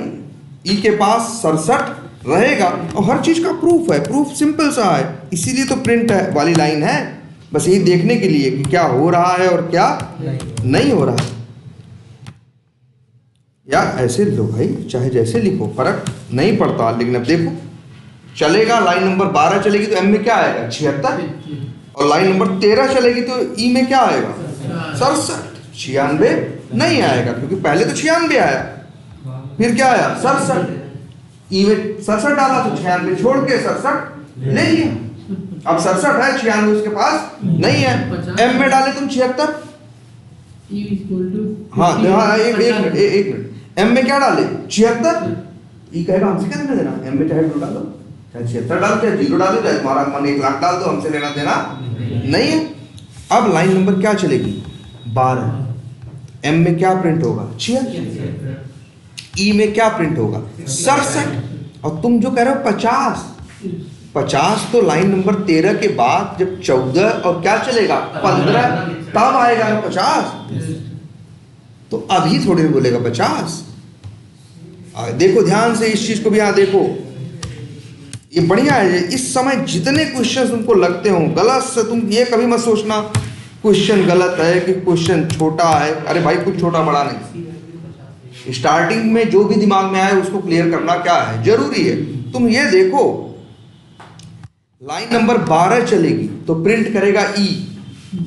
ई के पास 67 रहेगा, और हर चीज का प्रूफ है, प्रूफ सिंपल सा है, इसीलिए तो प्रिंट है वाली लाइन है, बस यही देखने के लिए कि क्या हो रहा है और क्या नहीं हो रहा है। या ऐसे लो भाई, चाहे जैसे लिखो, फर्क नहीं पड़ता। लेकिन अब देखो चलेगा, लाइन नंबर 12 चलेगी तो एम में क्या आएगा, 76, और लाइन नंबर 13 चलेगी तो ई में क्या आएगा, 67। 96 नहीं आएगा, क्योंकि पहले तो 96 आया, फिर क्या आया, 67। ई में 67 डाला तो 96 छोड़ के 67 ले लिया। अब 67 है, 96 उसके पास नहीं है, एम में डाले तुम 76, हाँ हाँ, एक मिनट, एम में क्या डाले 76, ई कहेगा हमसे क्या लेना देना, एम में चाहे 2 डालो, चाहे 76 डालो, चाहे 0 डालो, चाहे तुम्हारा मन 1 लाख डाल दो, हमसे लेना देना नहीं है। अब लाइन नंबर क्या चलेगी 12, एम में क्या प्रिंट होगा 76, ई में क्या प्रिंट होगा 67, और तुम जो कह रहे हो 50 तो लाइन नंबर 13 के बाद जब 14 और क्या चलेगा 15 तब आएगा ना 50, तो अभी थोड़ी ना बोलेगा 50। देखो ध्यान से इस चीज को भी, यहाँ देखो ये बढ़िया है। इस समय जितने क्वेश्चन तुमको लगते हो गलत से, तुम ये कभी मत सोचना क्वेश्चन गलत है कि क्वेश्चन छोटा है। अरे भाई कुछ छोटा बड़ा नहीं, स्टार्टिंग में जो भी दिमाग में आए उसको क्लियर करना क्या है जरूरी है। तुम ये देखो लाइन नंबर 12 चलेगी तो प्रिंट करेगा ई,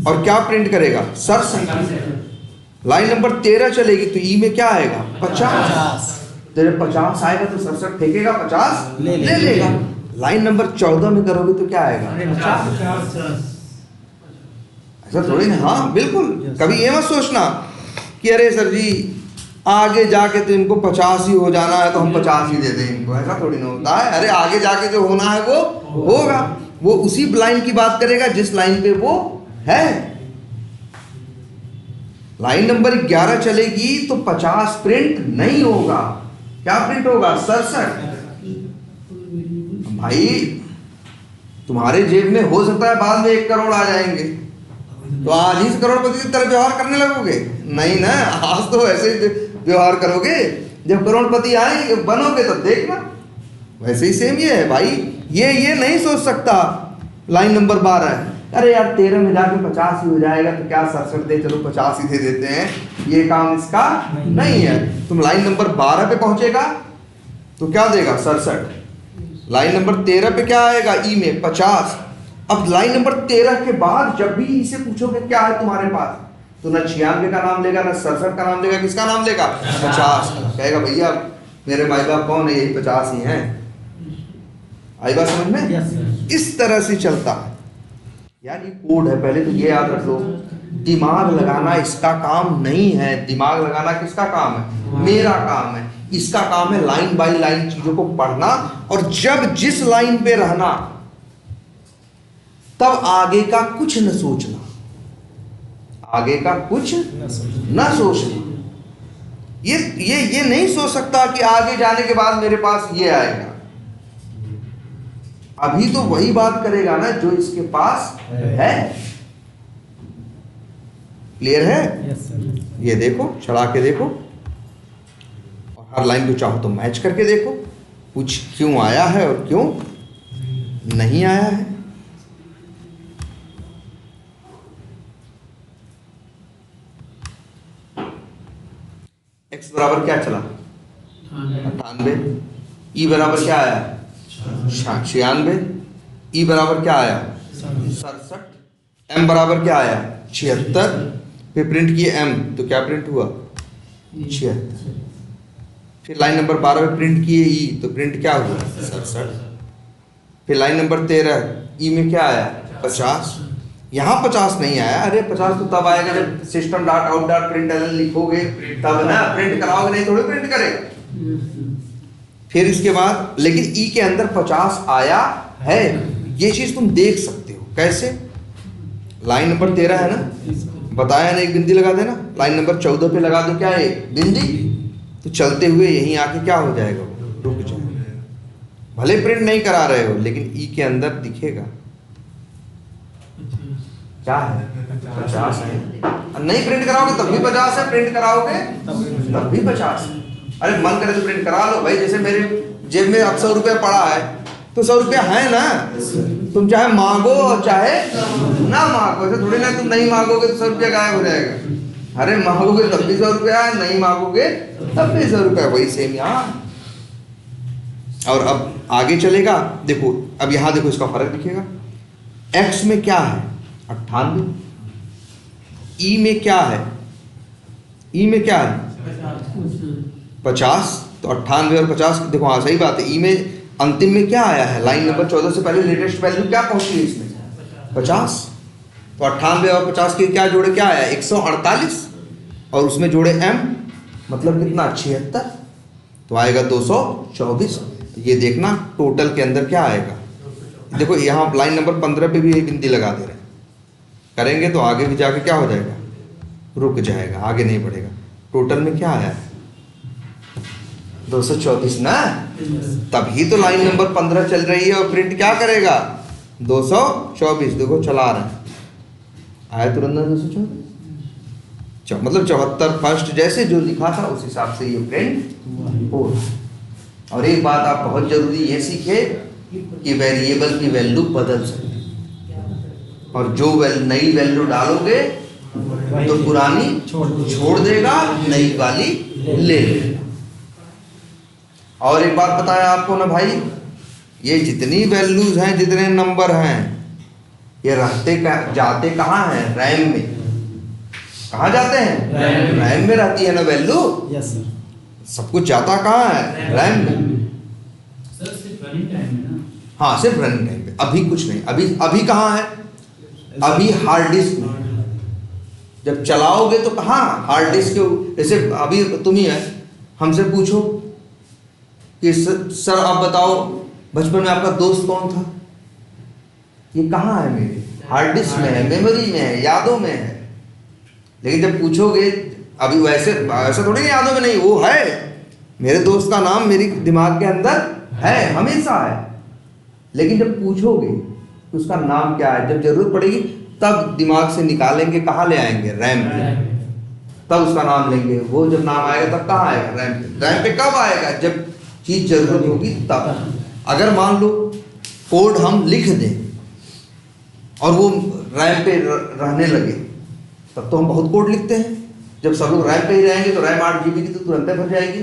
और क्या प्रिंट करेगा 67। लाइन नंबर 13 चलेगी तो ई में क्या आएगा 50। जब 50 आएगा तो 67 फेंकेगा, 50 ले लेगा। लाइन नंबर 14 में करोगे तो क्या आएगा 50। ऐसा थोड़ी ना, हाँ बिल्कुल। कभी ये मत सोचना कि अरे सर जी आगे जाके तो इनको 50 ही हो जाना है तो हम 50 ही दे दें इनको, ऐसा थोड़ी ना होता है। अरे आगे जाके जो होना है वो होगा, वो उसी लाइन की बात करेगा जिस लाइन पे वो है। लाइन नंबर 11 चलेगी तो 50 प्रिंट नहीं होगा, क्या प्रिंट होगा 67। भाई तुम्हारे जेब में हो सकता है बाद में 1 करोड़ आ जाएंगे, तो आज ही से करोड़पति की तरह व्यवहार करने लगोगे? नहीं ना, आज तो ऐसे ही व्यवहार करोगे, जब करोड़पति आएंगे बनोगे तब देखना। वैसे ही सेम ये है भाई, ये नहीं सोच सकता लाइन नंबर 12 है अरे यार 13 में जाके 50 ही हो जाएगा तो क्या 67 दे, चलो 50 ही दे देते हैं, ये काम इसका नहीं है। तुम लाइन नंबर 12 पे पहुंचेगा तो क्या देगा 67। लाइन नंबर 13 पे क्या आएगा ई में 50। अब लाइन नंबर 13 के बाद जब भी इसे पूछोगे क्या है तुम्हारे पास, तो ना 96 का नाम लेगा ना 67 का नाम लेगा, किसका नाम लेगा 50। कहेगा भैया मेरे माई बाप कौन है, यही 50 ही हैं। आई बात समझ में? इस तरह से चलता है यार, ये कोड है। पहले तो ये याद रख लो, दिमाग लगाना इसका काम नहीं है। दिमाग लगाना किसका काम है? मेरा काम है। इसका काम है लाइन बाय लाइन चीजों को पढ़ना, और जब जिस लाइन पे रहना तब आगे का कुछ न सोचना, आगे का कुछ न सोचना। ये नहीं सोच सकता कि आगे जाने के बाद मेरे पास ये आएगा। अभी तो वही बात करेगा ना जो इसके पास है। क्लियर है? ये देखो, चढ़ा के देखो, और हर लाइन को चाहो तो मैच करके देखो, कुछ क्यों आया है और क्यों नहीं आया है। x बराबर क्या चला 98, ई बराबर क्या आया 96, ई बराबर क्या आया 67, m बराबर क्या आया 76। फिर प्रिंट किए m तो क्या प्रिंट हुआ 76। फिर लाइन नंबर 12 पे प्रिंट किए ई तो प्रिंट क्या हुआ 67। फिर लाइन नंबर 13 ई में क्या आया 50। यहाँ 50 नहीं आया, अरे 50 तो तब आएगा जब system dot out dot print L लिखोगे तब ना, प्रिंट कराओगे नहीं थोड़ी प्रिंट करेगा। फिर इसके बाद लेकिन ई के अंदर 50 आया है, ये चीज तुम देख सकते हो। कैसे? लाइन नंबर 13 है ना, बताया ना, एक बिंदी लगा देना। लाइन नंबर 14 पे लगा दो क्या है बिंदी, तो चलते हुए यहीं आके क्या हो जाएगा, रुक जाएगा। भले प्रिंट नहीं करा रहे हो लेकिन ई के अंदर दिखेगा क्या है 50 है। नहीं प्रिंट कराओगे तब भी 50 है, प्रिंट कराओगे तब भी 50 है। अरे मन करे तो प्रिंट करा लो भाई। जैसे मेरे जेब में अब 100 रुपया पड़ा है तो 100 रुपया है ना, तुम चाहे मांगो और चाहे ना मांगो। ऐसे थोड़ी ना तुम नहीं मांगोगे तो 100 रुपया गायब हो जाएगा। अरे मांगोगे तब भी 100 रुपया है, नहीं मांगोगे तब भी 100 रुपया। वही सेम यहाँ। और अब आगे चलेगा, देखो अब यहाँ देखो इसका फर्क दिखेगा। एक्स में क्या है 98, ई में क्या है, ई में क्या है 50, तो 98 और 50 देखो, हाँ सही बात है। ई में अंतिम में क्या आया है, लाइन नंबर 14 से पहले लेटेस्ट वैल्यू क्या पहुंची है इसमें 50, तो 98 और 50 के क्या जोड़े क्या आया 148। और उसमें जोड़े m, मतलब कितना 76, तो आएगा 224। ये देखना टोटल के अंदर क्या आएगा। देखो यहाँ लाइन नंबर 15 पे भी ये बिंदी लगा दे रहे हैं, करेंगे तो आगे भी जाके क्या हो जाएगा, रुक जाएगा, आगे नहीं बढ़ेगा। टोटल में क्या आया है 224 ना, तभी तो लाइन नंबर 15 चल रही है और प्रिंट क्या करेगा 224। देखो चला रहे हैं, आया तुरंत 224, मतलब 74 फर्स्ट जैसे जो लिखा था उस हिसाब से ये प्रिंट हो। और एक बात आप बहुत जरूरी ये सीखे कि वेरिएबल की वैल्यू बदल सकती है, और जो नई वैल्यू डालोगे तो पुरानी छोड़ देगा, नई वाली ले लेगा। और एक बात बताया आपको ना भाई, ये जितनी वैल्यूज हैं, जितने नंबर हैं, ये जाते कहाँ हैं, रैम में। कहाँ जाते हैं, रैम में रहती है ना वैल्यू। Yes sir. सब कुछ जाता कहाँ है, रैम में। सर सिर्फ रनिंग टाइम में ना। हाँ सिर्फ रनिंग टाइम में, अभी कुछ नहीं। अभी कहाँ है, अभी हार्ड डिस्क में। जब चलाओगे तो कहाँ, हार्ड डिस्क के। जैसे अभी तुम ही है, हमसे पूछो कि सर आप बताओ बचपन में आपका दोस्त कौन था, ये कहाँ है, मेरे हार्ड डिस्क में है, मेमोरी में है, यादों में है। लेकिन जब पूछोगे, अभी वैसे थोड़ी यादों में नहीं, वो है, मेरे दोस्त का नाम मेरी दिमाग के अंदर है, हमेशा है। लेकिन जब पूछोगे कि उसका नाम क्या है, जब जरूरत पड़ेगी तब दिमाग से निकालेंगे, कहाँ ले आएंगे, रैम पे, तब उसका नाम लेंगे। वो जब नाम आएगा तब कहाँ आएगा, रैम पे। रैम पे कब आएगा, जब चीज जरूरत होगी तब। अगर मान लो कोड हम लिख दें और वो रैम पे रहने लगे, तब तो हम बहुत कोड लिखते हैं। जब सब लोग रैम पे ही रहेंगे तो रैम 8 GB की तो तुरंत भर जाएगी।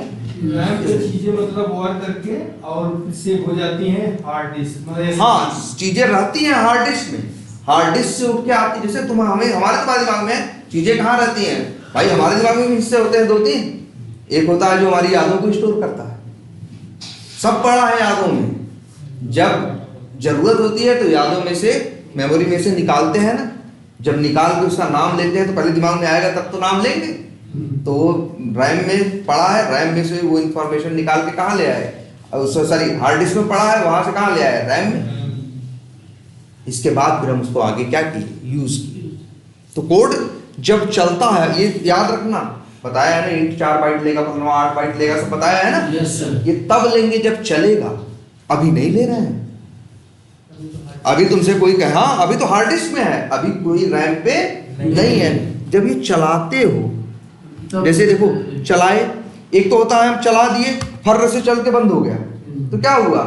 रैम पे चीजें मतलब वर्क करके और सेव हो जाती हैं हार्ड डिस्क में। हाँ चीजें रहती हैं हार्ड डिस्क में, हार्ड डिस्क से उठ के आती है। जैसे हमारे तुम्हारे दिमाग में चीजें कहाँ रहती हैं भाई, हमारे दिमाग में भी हिस्से होते हैं 2-3। एक होता है जो हमारी यादों को स्टोर करता है, सब पड़ा है यादों में। जब जरूरत होती है तो यादों में से, मेमोरी में से निकालते हैं ना, जब निकाल के उसका नाम लेते हैं तो पहले दिमाग में आएगा तब तो नाम लेंगे। तो रैम में पड़ा है, रैम में से वो इंफॉर्मेशन निकाल के कहाँ ले आए, सॉरी हार्ड डिस्क में पड़ा है, वहां से कहाँ ले आए, रैम में। इसके बाद फिर हम उसको आगे क्या किए, यूज किए। तो कोड जब चलता है, ये याद रखना, बताया है ना, int 4 बाइट लेगा, 8 बाइट लेगा, सब बताया है ना। Yes sir. ये तब लेंगे जब चलेगा, अभी नहीं ले रहे हैं। अभी तुमसे कोई कहे हाँ अभी तो हार्ड डिस्क में है, अभी कोई रैम पे नहीं है। जब ये चलाते हो, जैसे देखो चलाए, एक तो होता है हम चला दिए, फर्र से चल के बंद हो गया, तो क्या हुआ,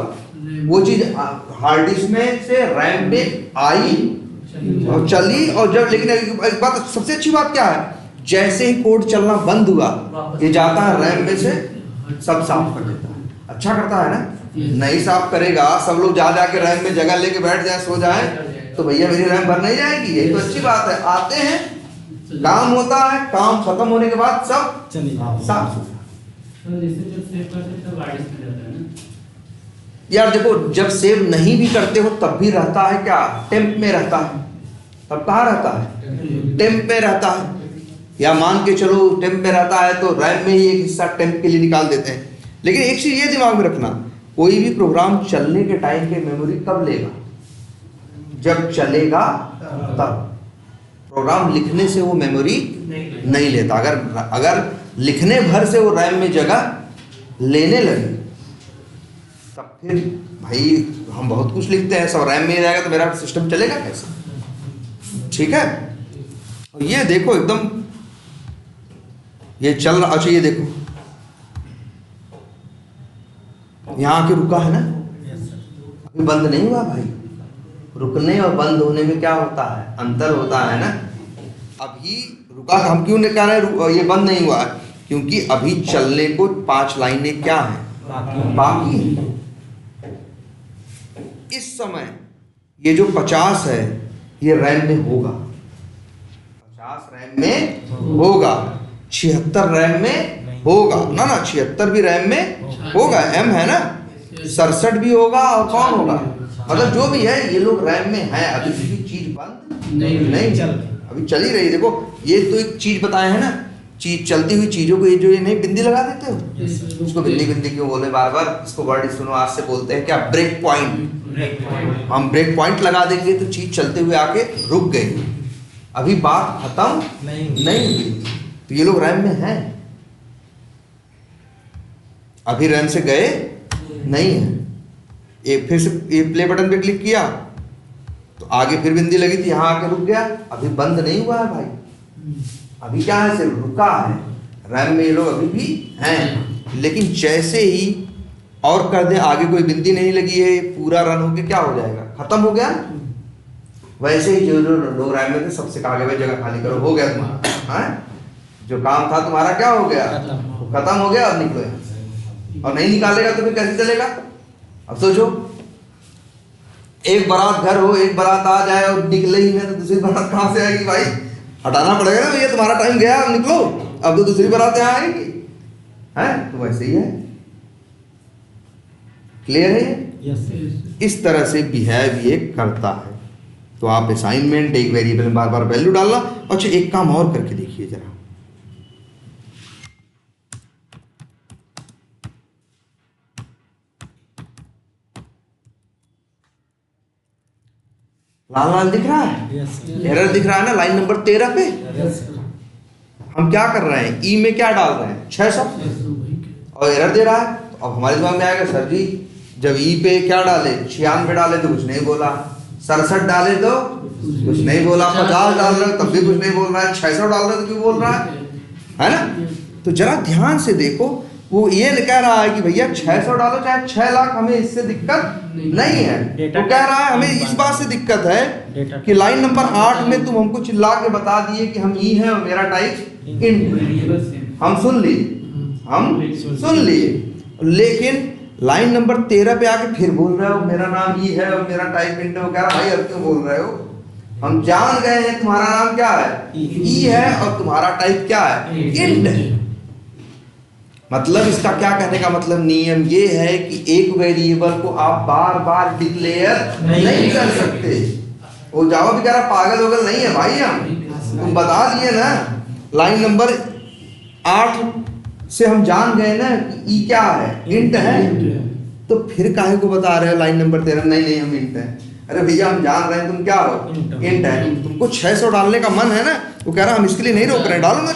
वो चीज हार्ड डिस्क में से रैम पे आई और चली। और जब, लेकिन एक बात सबसे अच्छी बात क्या है, जैसे ही कोड चलना बंद हुआ, ये जाता है रैम में से सब साफ कर देता है। अच्छा करता है ना, नहीं साफ करेगा, सब लोग जा जाके रैम में जगह लेके बैठ जाए, सो जाए, तो भैया मेरी रैम भर नहीं जाएगी। यही तो अच्छी बात है, आते हैं, काम होता है, काम खत्म होने के बाद सब चलिए साफ सुथरा। जैसे जब सेव करते हैं तब हार्ड डिस्क में जाता है ना। यार देखो, जब सेव नहीं भी करते हो तब भी रहता है क्या, टेम्प में रहता है। तब कहाँ रहता है, टेम्प में रहता है। या मान के चलो टेम्प में रहता है तो रैम में ही एक हिस्सा टेम्प के लिए निकाल देते हैं। लेकिन एक चीज ये दिमाग में रखना, कोई भी प्रोग्राम चलने के टाइम पे मेमोरी कब लेगा, जब चलेगा तब। प्रोग्राम लिखने से वो मेमोरी नहीं लेता। अगर लिखने भर से वो रैम में जगह लेने लगे तब फिर भाई हम बहुत कुछ लिखते हैं, सब रैम में ही रहेगा तो मेरा सिस्टम चलेगा कैसे। ठीक है, और ये देखो एकदम ये चल रहा। अच्छा ये देखो यहाँ आके रुका है ना, अभी बंद नहीं हुआ भाई। रुकने और बंद होने में क्या होता है, अंतर होता है ना। अभी रुका, हम क्यों नहीं कह रहे हैं ये बंद नहीं हुआ है, क्योंकि अभी चलने को 5 लाइनें क्या है बाकी है। इस समय ये जो 50 है ये रैम में होगा, 50 रैम में होगा, 76 रैम में होगा ना 76 भी रैम में होगा, एम है ना, 67 भी होगा, और कौन होगा, मतलब जो भी है ये लोग रैम में है। अभी किसी चीज बंद नहीं चल अभी चल ही रही। देखो ये तो एक चीज बताए है ना चीज चलती हुई चीजों को ये जो ये नहीं बिंदी लगा देते हो, इसको बिंदी बिंदी क्यों बोले बार बार, इसको वर्ड सुनो आज से बोलते हैं क्या, ब्रेक पॉइंट। हम ब्रेक पॉइंट लगा देंगे तो चीज चलते हुए आके रुक गई, अभी बात खत्म नहीं हुई। तो ये लोग रैम में हैं, अभी रैम से गए नहीं है। एक फिर से ये प्ले बटन पे क्लिक किया तो आगे फिर बिंदी लगी थी, यहाँ आके रुक गया, अभी बंद नहीं हुआ है भाई, अभी क्या है, सिर्फ रुका है। रैम में ये लोग अभी भी हैं, लेकिन जैसे ही और कर दे, आगे कोई बिंदी नहीं लगी है, पूरा रन होके क्या हो जाएगा, खत्म हो गया। वैसे ही जो लोग रैम में थे सबसे कहा गया जगह खाली करो, हो गया तुम्हारा, हाँ जो काम था तुम्हारा क्या हो गया, खत्म हो गया, अब निकलो यहाँ से। और नहीं निकालेगा तो फिर कैसे चलेगा। अब सोचो एक बारात घर हो, एक बारात आ जाए और निकले ही नहीं तो दूसरी बारात कहाँ से आएगी भाई, हटाना पड़ेगा ना भैया, तुम्हारा टाइम गया, अब निकलो, अब तो दूसरी बारात यहाँ आएगी, है तो वैसे ही है। क्लियर है ये? इस तरह से बिहेव ये करता है। तो आप असाइनमेंट एक वेरिएबल में बार बार वैल्यू डालना। अच्छा एक काम और करके देखिए जरा, लाल लाल दिख रहा है, एरर दिख रहा है ना लाइन नंबर 13 पे। हम क्या कर रहे हैं, ई में क्या डाल रहे हैं 600 और एरर दे रहा है। तो अब हमारे दिमाग में आएगा सर जी जब ई पे क्या डाले 96 डाले तो कुछ नहीं बोला, 67 डाले तो कुछ नहीं बोला, 50 डाल रहे हो तब भी कुछ नहीं बोल रहा है, 600 डाल रहे हो तो क्यों बोल रहा है ना। तो जरा ध्यान से देखो, वो ये कह रहा है कि भैया 600 डालो चाहे 6 लाख, हमें इससे दिक्कत नहीं है। वो कह रहा है हमें इस बात से दिक्कत है कि लाइन नंबर 8 में तुम हमको चिल्ला के बता दिए कि हम ई है और मेरा टाइप इंट, हम सुन लिए, लेकिन लाइन नंबर 13 पे आके फिर बोल रहे हो मेरा नाम ई है और मेरा टाइप इंट है। वो कह रहा भाई अब क्यों बोल रहे हो, हम जान गए हैं तुम्हारा नाम क्या है ई है और तुम्हारा टाइप क्या है इंट है। मतलब इसका क्या कहने का मतलब नियम ये है कि एक वेरिएबल को आप बार बार डिक्लेयर नहीं कर सकते। वो जाओ भी कह रहा पागल वगल नहीं है भाई, हम तुम बता दिए ना लाइन नंबर 8 से हम जान गए ना कि ई क्या है इंट है, तो फिर काहे को बता रहे हो लाइन नंबर 13 नहीं हम इंट है। अरे भैया हम जान रहे हैं तुम क्या हो इंट है, तुमको 600 डालने का मन है ना। वो कह रहा हम इसके लिए नहीं रोक रहे हैं, डालो ना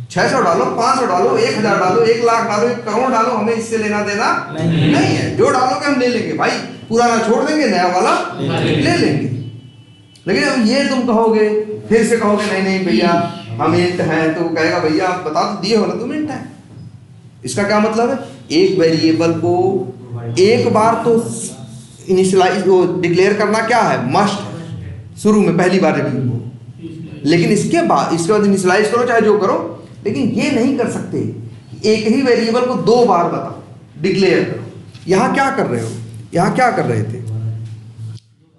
600 डालो, 500 डालो, 1000 डालो, 1 लाख डालो, 1 करोड़ डालो, हमें इससे लेना देना नहीं है। जो डालोगे हम ले लेंगे भाई, पुराना छोड़ देंगे नया वाला ले लेंगे। लेकिन अब ये तुम कहोगे फिर से कहोगे नहीं भैया हम इंट हैं, तो वो कहेगा भैया आप बता तो दिए हो ना तुम इंट है। इसका क्या मतलब है, एक वेरिएबल को एक बार तो इनिशियलाइज डिक्लेयर करना क्या है मस्ट, शुरू में पहली बार रिव्यू, लेकिन इसके बाद इनिशियलाइज करो चाहे जो करो, लेकिन ये नहीं कर सकते एक ही वेरिएबल को 2 बार बताओ डिक्लेयर करो। यहां क्या कर रहे हो, यहां क्या कर रहे थे,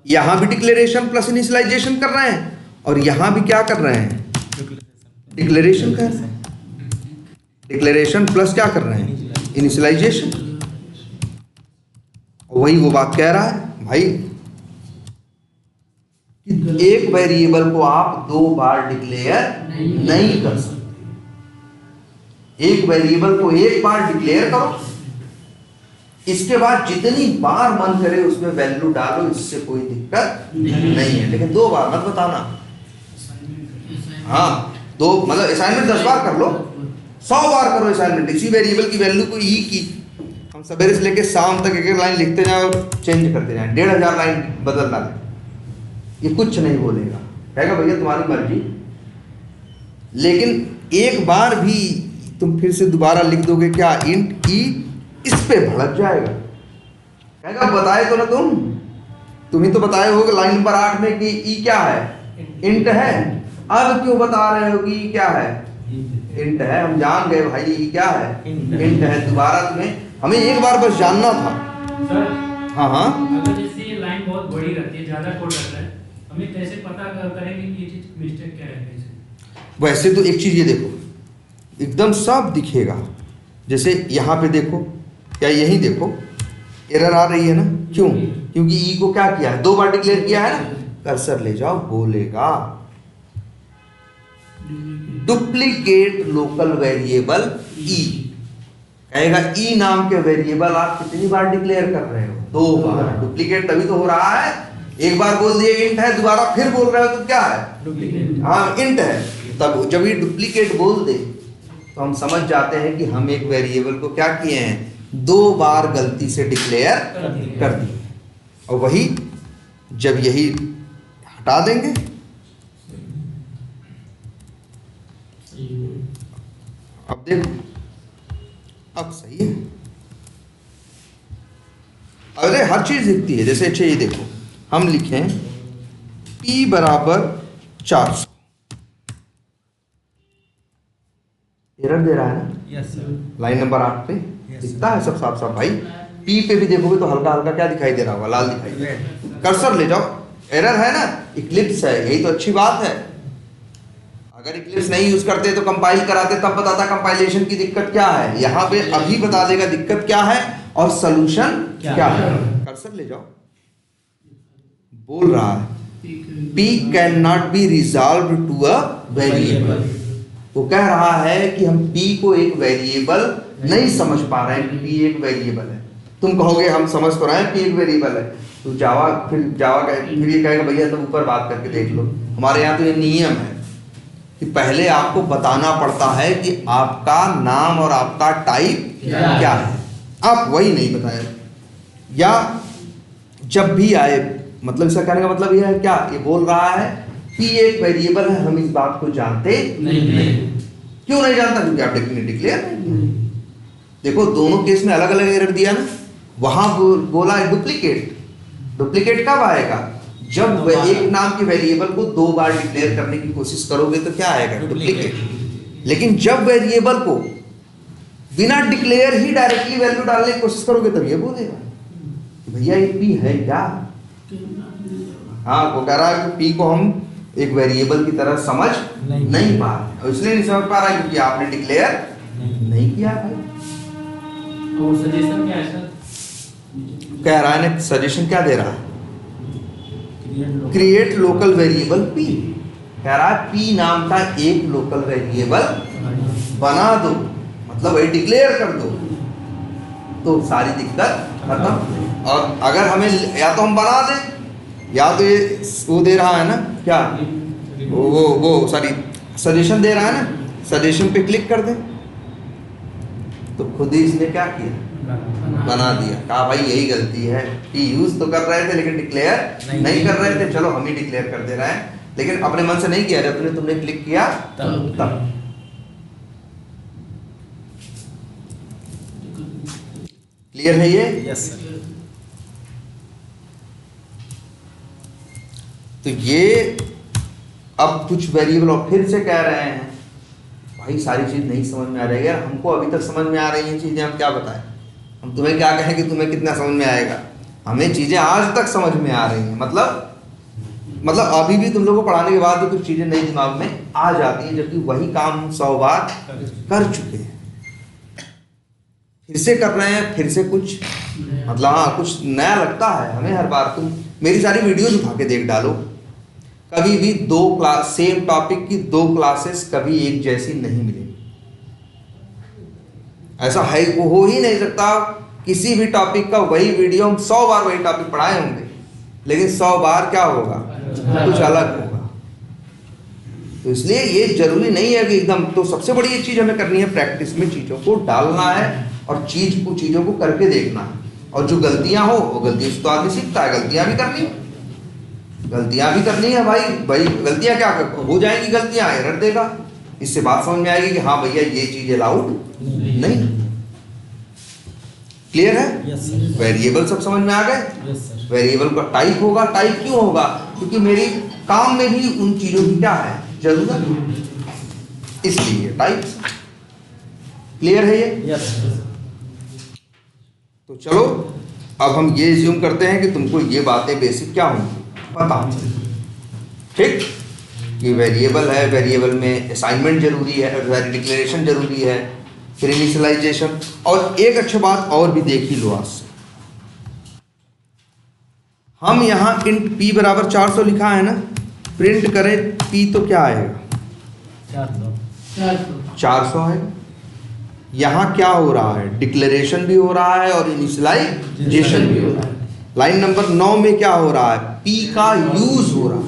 यहां भी डिक्लेरेशन प्लस इनिशियलाइजेशन कर रहे हैं और यहां भी क्या कर रहे हैं डिक्लेरेशन कर रहे हैं, डिक्लेरेशन प्लस क्या कर रहे हैं इनिशियलाइजेशन। वही वो बात कह रहा है भाई कि एक वेरिएबल को आप 2 बार डिक्लेयर नहीं कर सकते। एक वेरिएबल को एक बार डिक्लेयर करो, इसके बाद जितनी बार मन करे उसमें वैल्यू डालो, इससे कोई दिक्कत नहीं है, लेकिन 2 बार मत बताना। हाँ 2 मतलब असाइनमेंट 10 बार कर लो, 100 बार करो असाइनमेंट, इसी वेरिएबल की वैल्यू को ई की हम सवेरे से लेके शाम तक एक लाइन लिखते जाए और चेंज करते जाए, 1500 लाइन बदल डाले, ये कुछ नहीं बोलेगा, कहेगा भैया तुम्हारी मर्जी। लेकिन एक बार भी तुम फिर से दोबारा लिख दोगे क्या इंट ई, इस पे भड़क जाएगा, कहेगा बताए तो ना तुम ही तो बताए हो लाइन नंबर 8 में कि ई क्या है इंट है, अब क्यों बता रहे हो कि ई क्या है इंट है। हम जान गए भाई ई क्या है इंट है, दोबारा तुम्हें हमें एक बार बस जानना था। सर हाँ अगर जैसे ये लाइन बहुत बड़ी रहती है, ज्यादा कोड रहता है, हमें कैसे पता करेंगे कि ये चीज मिस्टेक क्या है कैसे। वैसे तो एक चीज ये देखो एकदम सब दिखेगा, जैसे यहाँ पे देखो या यही देखो एरर आ रही है ना, क्यों, क्योंकि ई को क्या किया है 2 बार डिक्लेयर किया है ना, कर्सर ले जाओ बोलेगा डुप्लीकेट लोकल वेरिएबल ई। कहेगा ई नाम के वेरिएबल आप कितनी बार डिक्लेयर कर रहे हो? 2 बार। डुप्लीकेट तभी तो हो रहा है, एक बार बोल दिए इंट है, दोबारा फिर बोल रहे हो तो क्या है? डुप्लीकेट। हाँ इंट है। तब जब ये डुप्लीकेट बोल दे तो हम समझ जाते हैं कि हम एक वेरिएबल को क्या किए हैं? 2 बार गलती से डिक्लेयर कर दिए। और वही जब यही हटा देंगे, अब देखो अब सही है। अरे हर चीज दिखती है। जैसे अच्छा ये देखो, हम लिखें p बराबर 400, एरर दे रहा है ना? Yes sir. लाइन नंबर 8 पे दिखता है सब साफ साफ भाई। p पे भी देखोगे तो हल्का हल्का क्या दिखाई दे रहा होगा? लाल दिखाई दे रहा है। कर्सर ले जाओ, एरर है ना? इक्लिप्स है, यही तो अच्छी बात है। अगर इक्लिप्स नहीं यूज करते तो कंपाइल कराते तब बताता कंपाइलेशन की दिक्कत क्या है। यहाँ पे अभी बता देगा दिक्कत क्या है और सॉल्यूशन क्या है। कर्सर ले जाओ, बोल रहा है p can not be resolve to a variable. वो कह रहा है कि हम p को एक वेरिएबल नहीं समझ पा रहे हैं कि p एक वेरिएबल है। तुम कहोगे हम समझ तो रहे हैं p एक वेरिएबल है, तो जावा फिर ये कहेगा भैया तुम ऊपर बात करके देख लो। हमारे यहाँ तो ये नियम है कि पहले आपको बताना पड़ता है कि आपका नाम और आपका टाइप क्या है। आप वही नहीं बताए, या जब भी आए, मतलब इसका कहने का मतलब यह है क्या? ये बोल रहा है कि एक वेरिएबल है, हम इस बात को जानते नहीं। क्यों नहीं जानता? क्योंकि आप डिक्लेयर नहीं। देखो दोनों केस में अलग अलग एरर दिया ना। वहां बोला है डुप्लीकेट। डुप्लीकेट कब आएगा? जब एक नाम के वेरिएबल को 2 बार डिक्लेयर करने की कोशिश करोगे तो क्या आएगा? डुप्लीकेट। लेकिन जब वेरिएबल को बिना डिक्लेयर ही डायरेक्टली वैल्यू डालने की कोशिश करोगे तब ये बोलेगा भैया ये p है क्या? हाँ, वो कह रहा है कि p को हम एक वेरिएबल की तरह समझ नहीं पा रहे, और इसलिए नहीं समझ पा रहा है क्योंकि आपने डिक्लेयर नहीं किया भाई। तो सजेशन क्या है सर? कह रहा है ना, सजेशन क्या दे रहा है? Create local variable p। कह रहा है p नाम का एक लोकल वेरिएबल बना दो, मतलब वही डिक्लेयर कर दो, तो सारी दिक्कत खत्म। और अगर हमें या तो हम बना दें या तो ये वो दे रहा है ना क्या, वो सॉरी सजेशन दे रहा है ना, सजेशन पे क्लिक कर दें तो खुद ही इसने क्या किया? बना दिया। कहा भाई यही गलती है, कि यूज तो कर रहे थे लेकिन डिक्लेयर नहीं कर रहे थे, चलो हम ही डिक्लेयर कर दे रहे हैं, लेकिन अपने मन से नहीं किया, जब तुमने क्लिक किया तब। क्लियर है ये? Yes sir. तो ये अब कुछ वेरिएबल और फिर से कह रहे हैं भाई सारी चीज नहीं समझ में आ रही है। हमको अभी तक समझ में आ रही हैं चीजें, हम क्या बताएं? हम तुम्हें क्या कहें कि तुम्हें कितना समझ में आएगा? हमें चीजें आज तक समझ में आ रही हैं। मतलब अभी भी तुम लोगों को पढ़ाने के बाद भी कुछ चीजें नई दिमाग में आ जाती हैं, जबकि वही काम हम 100 बार कर चुके हैं। फिर से कर रहे हैं, फिर से कुछ मतलब हाँ कुछ नया लगता है हमें हर बार। तुम मेरी सारी वीडियोज उठा के देख डालो, कभी भी 2 क्लास सेम टॉपिक की 2 क्लासेस कभी एक जैसी नहीं मिलेगी। ऐसा है वो हो ही नहीं सकता। किसी भी टॉपिक का वही वीडियो हम 100 बार वही टॉपिक पढ़ाए होंगे, लेकिन 100 बार क्या होगा? कुछ अलग होगा। तो इसलिए ये जरूरी नहीं है कि एकदम, तो सबसे बड़ी एक चीज हमें करनी है, प्रैक्टिस में चीजों को डालना है और चीजों को करके देखना है। और जो गलतियां हो वो गलतियों से तो आदमी सीखता है, गलतियां भी करनी है भाई गलतियां क्या हो जाएंगी, गलतियां एरर देगा, इससे बात समझ में आएगी कि हाँ भैया ये चीज अलाउड नहीं। क्लियर है? Yes sir. वेरिएबल सब समझ में आ गए? Yes sir. वेरिएबल का टाइप होगा। टाइप क्यों होगा? क्योंकि मेरी काम में भी उन चीजों की क्या है जरूरत, इसलिए टाइप। क्लियर है ये? Yes sir. तो चलो अब हम ये एज्यूम करते हैं कि तुमको ये बातें बेसिक क्या होंगी पता, ठीक? कि वेरिएबल है, वेरिएबल में असाइनमेंट जरूरी है, डिक्लेरेशन जरूरी है, फिर इनिशियलाइजेशन। और एक अच्छी बात और भी देख ही लो आज से, हम यहाँ इंट p बराबर 400 लिखा है ना, प्रिंट करें p तो क्या आएगा? 400 है। यहाँ क्या हो रहा है, डिक्लेरेशन भी हो रहा है और इनिशियलाइजेशन भी हो रहा है। लाइन नंबर 9 में क्या हो रहा है, P का यूज हो रहा है।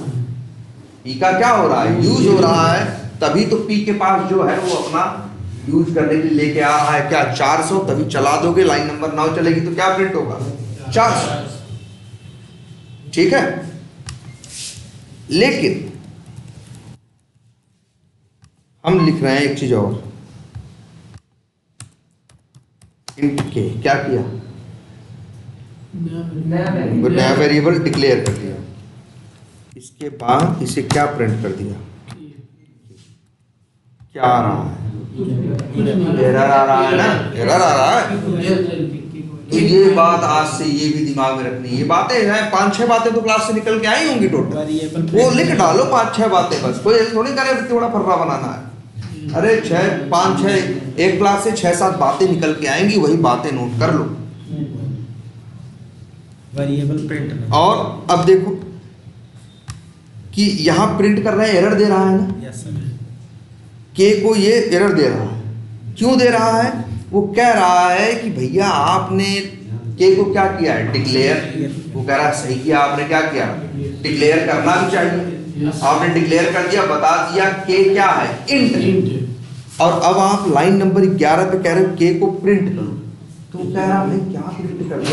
P का क्या हो रहा है, यूज हो रहा है, तभी तो P के पास जो है वो अपना यूज करने के लिए लेके आ रहा है क्या, 400। तभी चला दोगे, लाइन नंबर 9 चलेगी तो क्या प्रिंट होगा, 400। ठीक है। लेकिन हम लिख रहे हैं एक चीज और, इंट के क्या किया, नया वेरिएबल डिक्लेयर कर दिया। इसके बाद इसे क्या प्रिंट कर दिया, क्या आ रहा है, एरर आ रहा है ना, एरर आ रहा है। तो ये बात आज से ये भी दिमाग में रखनी है। ये बातें हैं 5-6 बातें तो क्लास से निकल के आई होंगी टोटल, वो लिख डालो 5-6 बातें, बस कोई थोड़ी करे थोड़ा फर्रा बनाना है। अरे 5-6 एक क्लास से 6-7 बातें निकल के आएंगी, वही बातें नोट कर लो। Variable print. और अब देखो कि यहाँ प्रिंट कर रहे हैं, एरर दे रहा है ना, यस सर। के को ये एरर दे रहा है, क्यों दे रहा है, वो कह रहा है कि भैया आपने के को क्या किया है, डिक्लेयर। वो कह रहा है सही किया आपने, क्या किया, डिक्लेयर करना भी चाहिए, आपने डिक्लेयर कर दिया, बता दिया के क्या है, इंट। और अब आप लाइन नंबर 11 पे कह रहे हो के को प्रिंट करो, तो कह रहा है क्या प्रिंट कर दें,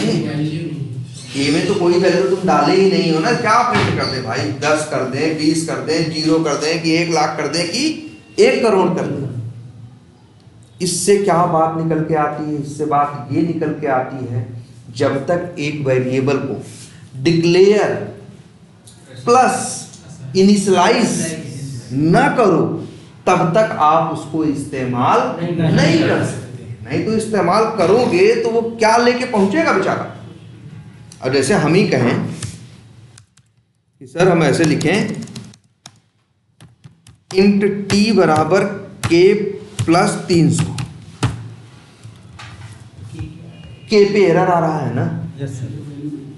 के में तो कोई वैल्यू तुम डाले ही नहीं हो ना, क्या प्रिंट कर दे भाई, 10 कर दें, 20 कर दें, 0 कर दें, कि 1 लाख कर दें, कि 1 करोड़ कर दें। इससे क्या बात निकल के आती है, इससे बात ये निकल के आती है, जब तक एक वेरिएबल को डिक्लेयर प्लस इनिशियलाइज न करो तब तक आप उसको इस्तेमाल नहीं कर सकते। नहीं तो इस्तेमाल करोगे तो वो क्या लेके पहुंचेगा बेचारा। अब जैसे हम ही कहें कि सर हम ऐसे लिखें इंट टी बराबर के प्लस 300, के पे एरर आ रहा है ना, यस सर।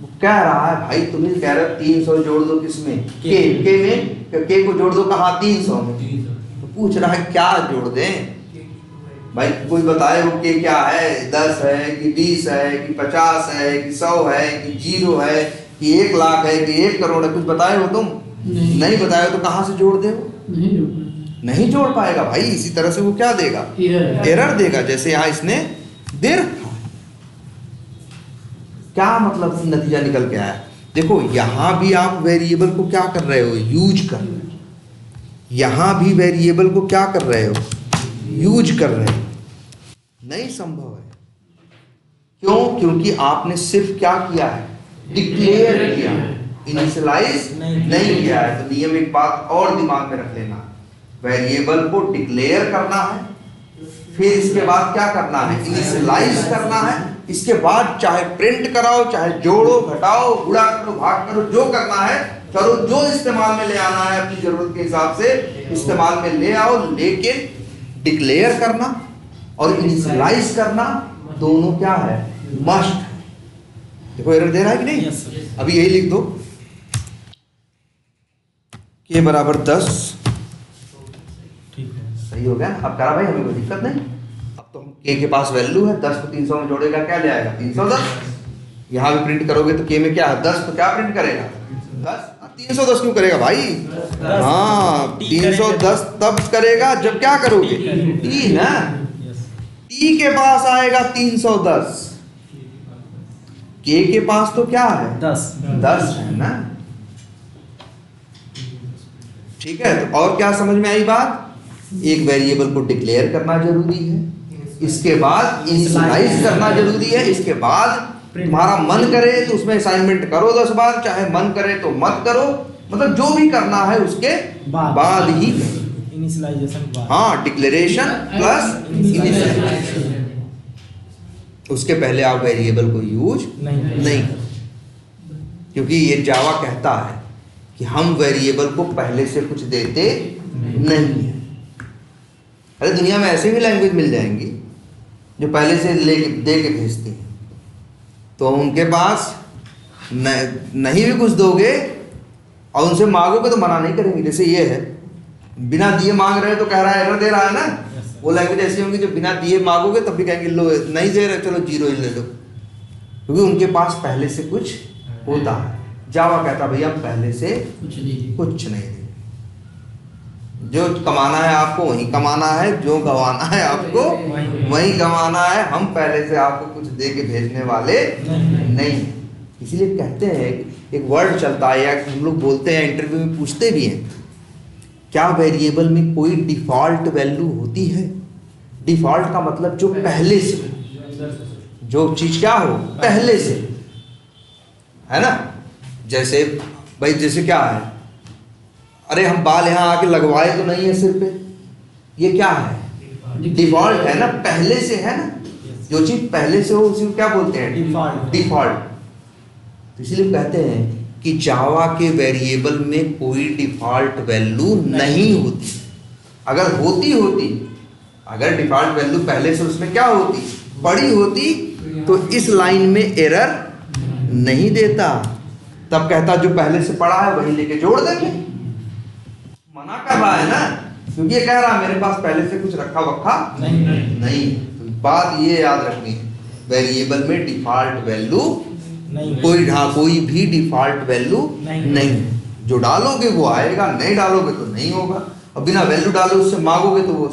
वो कह रहा है भाई तुम्हें कह रहे हो 300 जोड़ दो किसमें, के में, के को जोड़ दो कहाँ, 300 में। तो पूछ रहा है क्या जोड़ दें भाई, कोई बताए वो के क्या है, 10 है कि 20 है कि 50 है कि 100 है कि 0 है कि 1 लाख है कि 1 करोड़ है, कुछ बताए हो तुम, नहीं बताए हो, तो कहाँ से जोड़ दे, नहीं जोड़ पाएगा भाई। इसी तरह से वो क्या देगा, एरर देगा, जैसे यहाँ इसने दे रखा। क्या मतलब नतीजा निकल के आया, देखो यहाँ भी आप वेरिएबल को क्या कर रहे हो, यूज कर रहे हो, यहाँ भी वेरिएबल को क्या कर रहे हो, यूज कर रहे हो। नहीं संभव है, क्यों, क्योंकि आपने सिर्फ क्या किया है, डिक्लेयर किया, इनिशियलाइज नहीं किया है। तो नियम एक बात और दिमाग में रख लेना, वेरिएबल को डिक्लेयर करना है, फिर इसके बाद क्या करना है, इनिशियलाइज करना है, इसके बाद चाहे प्रिंट कराओ, चाहे जोड़ो घटाओ, गुणा करो, भाग करो, जो करना है करो, जो इस्तेमाल में ले आना है अपनी जरूरत के हिसाब से इस्तेमाल में ले आओ, लेकिन डिक्लेयर करना और इनिशियलाइज करना दोनों क्या है, मस्ट है। देखो एरर दे रहा है कि नहीं, यस सर। अभी यही लिख दो, के बराबर 10, ठीक है, सही हो गया। अब करा भाई हमें कोई दिक्कत नहीं, अब तो हम के पास वैल्यू है, 10 को 300 में जोड़ेगा क्या ले आएगा, 310। यहाँ भी प्रिंट करोगे तो के में क्या है, 10, तो क्या प्रिंट करेगा, 10। 310 क्यों करेगा भाई, हाँ 310 तब करेगा जब क्या करोगे, टी ना, टी के पास आएगा 310, के पास तो क्या है, 10 है ना। ठीक है, तो और क्या समझ में आई बात, एक वेरिएबल को डिक्लेयर करना जरूरी है, इसके बाद इनिशियलाइज करना जरूरी है, इसके बाद तुम्हारा मन करे तो उसमें असाइनमेंट करो 10 बार, चाहे मन करे तो मत करो, मतलब जो भी करना है उसके बाद ही इनिशियलाइजेशन, हाँ डिक्लेरेशन प्लस इनिशियलाइजेशन, उसके पहले आप वेरिएबल को यूज नहीं करो, क्योंकि ये जावा कहता है कि हम वेरिएबल को पहले से कुछ देते नहीं है। अरे दुनिया में ऐसे भी लैंग्वेज मिल जाएंगी जो पहले से दे के भेजती हैं, तो उनके पास नहीं भी कुछ दोगे और उनसे मांगोगे तो मना नहीं करेंगे। जैसे ये है, बिना दिए मांग रहे हो तो कह रहा है एरर दे रहा है ना। Yes, sir. वो लैंग्वेज ऐसी होंगी जो बिना दिए मांगोगे तब भी कहेंगे लो नहीं दे रहे, चलो 0 ही ले लो, क्योंकि उनके पास पहले से कुछ होता है। जावा कहता भैया हम पहले से कुछ नहीं देंगे, जो कमाना है आपको वही कमाना है, जो गंवाना है आपको वही गंवाना है, हम पहले से आपको कुछ दे के भेजने वाले नहीं। इसीलिए कहते हैं एक वर्ड चलता है या हम लोग बोलते हैं, इंटरव्यू में पूछते भी हैं, क्या वेरिएबल में कोई डिफॉल्ट वैल्यू होती है? डिफॉल्ट का मतलब जो पहले से, जो चीज क्या हो पहले से, है ना। जैसे भाई जैसे क्या है, अरे हम बाल यहाँ आके लगवाए तो नहीं है सिर पे, ये क्या है? डिफॉल्ट है ना, पहले से है ना। जो चीज पहले से हो उसी को क्या बोलते हैं? डिफॉल्ट। तो इसलिए कहते हैं कि जावा के वेरिएबल में कोई डिफॉल्ट वैल्यू नहीं होती। अगर अगर डिफॉल्ट वैल्यू पहले से उसमें क्या होती, पड़ी होती, तो इस लाइन में एरर नहीं देता। तब कहता जो पहले से पड़ा है वही लेके जोड़ देंगे। मना कर रहा है ना, क्योंकि ये कह रहा है मेरे पास पहले से कुछ रखा वखा नहीं। तो बात ये याद रखनी है, वेरिएबल में डिफॉल्ट वैल्यू कोई भी डिफॉल्ट वैल्यू नहीं। जो डालोगे वो आएगा, नहीं डालोगे तो नहीं होगा। और बिना वैल्यू डाले उससे मांगोगे तो वो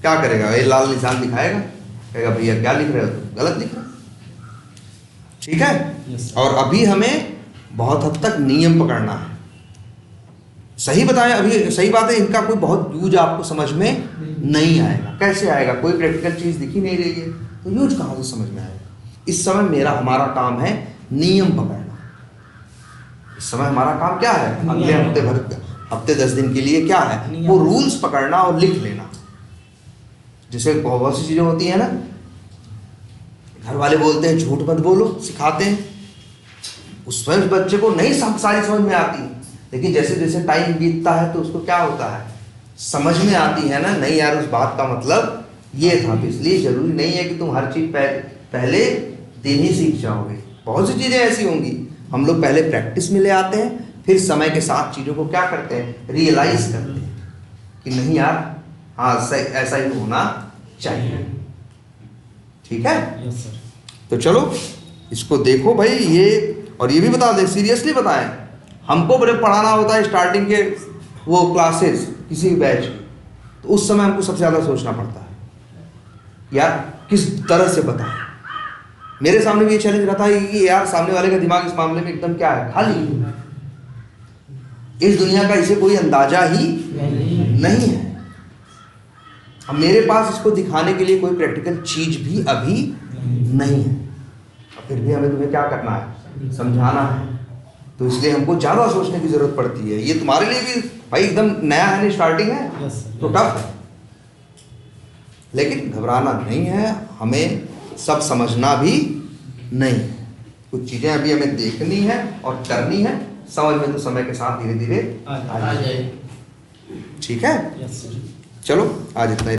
क्या करेगा? ये लाल निशान दिखाएगा, कहेगा भैया क्या लिख रहे हो, तो गलत लिख रहे हो। ठीक है। और अभी हमें बहुत हद तक नियम पकड़ना है। सही बताएं, अभी सही बात है, इनका कोई बहुत यूज आपको समझ में नहीं आएगा। कैसे आएगा? कोई प्रैक्टिकल चीज दिख ही नहीं रही है तो यूज कहाँ से समझ में आएगा? इस समय हमारा काम है नियम पकड़ना। इस समय हमारा काम क्या है? अगले हफ्ते 10 दिन के लिए क्या है? वो रूल्स पकड़ना और लिख लेना। जैसे बहुत सी चीजें होती है ना, घर वाले बोलते हैं झूठ मत बोलो, सिखाते हैं, उस समय बच्चे को नहीं सारी समझ में आती, लेकिन जैसे जैसे टाइम बीतता है तो उसको क्या होता है, समझ में आती है ना, नहीं यार उस बात का मतलब ये था। तो इसलिए जरूरी नहीं है कि तुम हर चीज पहले दिन ही सीख जाओगे। बहुत सी चीजें ऐसी होंगी हम लोग पहले प्रैक्टिस में ले आते हैं, फिर समय के साथ चीजों को क्या करते हैं, रियलाइज करते हैं कि नहीं यार हाँ ऐसा ही होना चाहिए। ठीक है। Yes sir. तो चलो इसको देखो भाई, ये और ये भी बता दें, सीरियसली बताएं, हमको बड़े पढ़ाना होता है स्टार्टिंग के वो क्लासेस किसी बैच, तो उस समय हमको सबसे ज़्यादा सोचना पड़ता है यार किस तरह से बताएं। मेरे सामने भी ये चैलेंज रहता है कि यार सामने वाले का दिमाग इस मामले में एकदम क्या है, खाली। इस दुनिया का इसे कोई अंदाजा ही नहीं है। अब मेरे पास इसको दिखाने के लिए कोई प्रैक्टिकल चीज भी अभी नहीं है, और फिर भी हमें तुम्हें क्या करना है, समझाना है। तो इसलिए हमको ज़्यादा सोचने की जरूरत पड़ती है। ये तुम्हारे लिए भी भाई एकदम नया है, स्टार्टिंग है तो टफ है, लेकिन घबराना नहीं है, हमें सब समझना भी नहीं। कुछ चीज़ें अभी हमें देखनी है और करनी है, समझ में तो समय के साथ धीरे धीरे आ जाए। ठीक है। Yes sir. चलो आज इतना ही।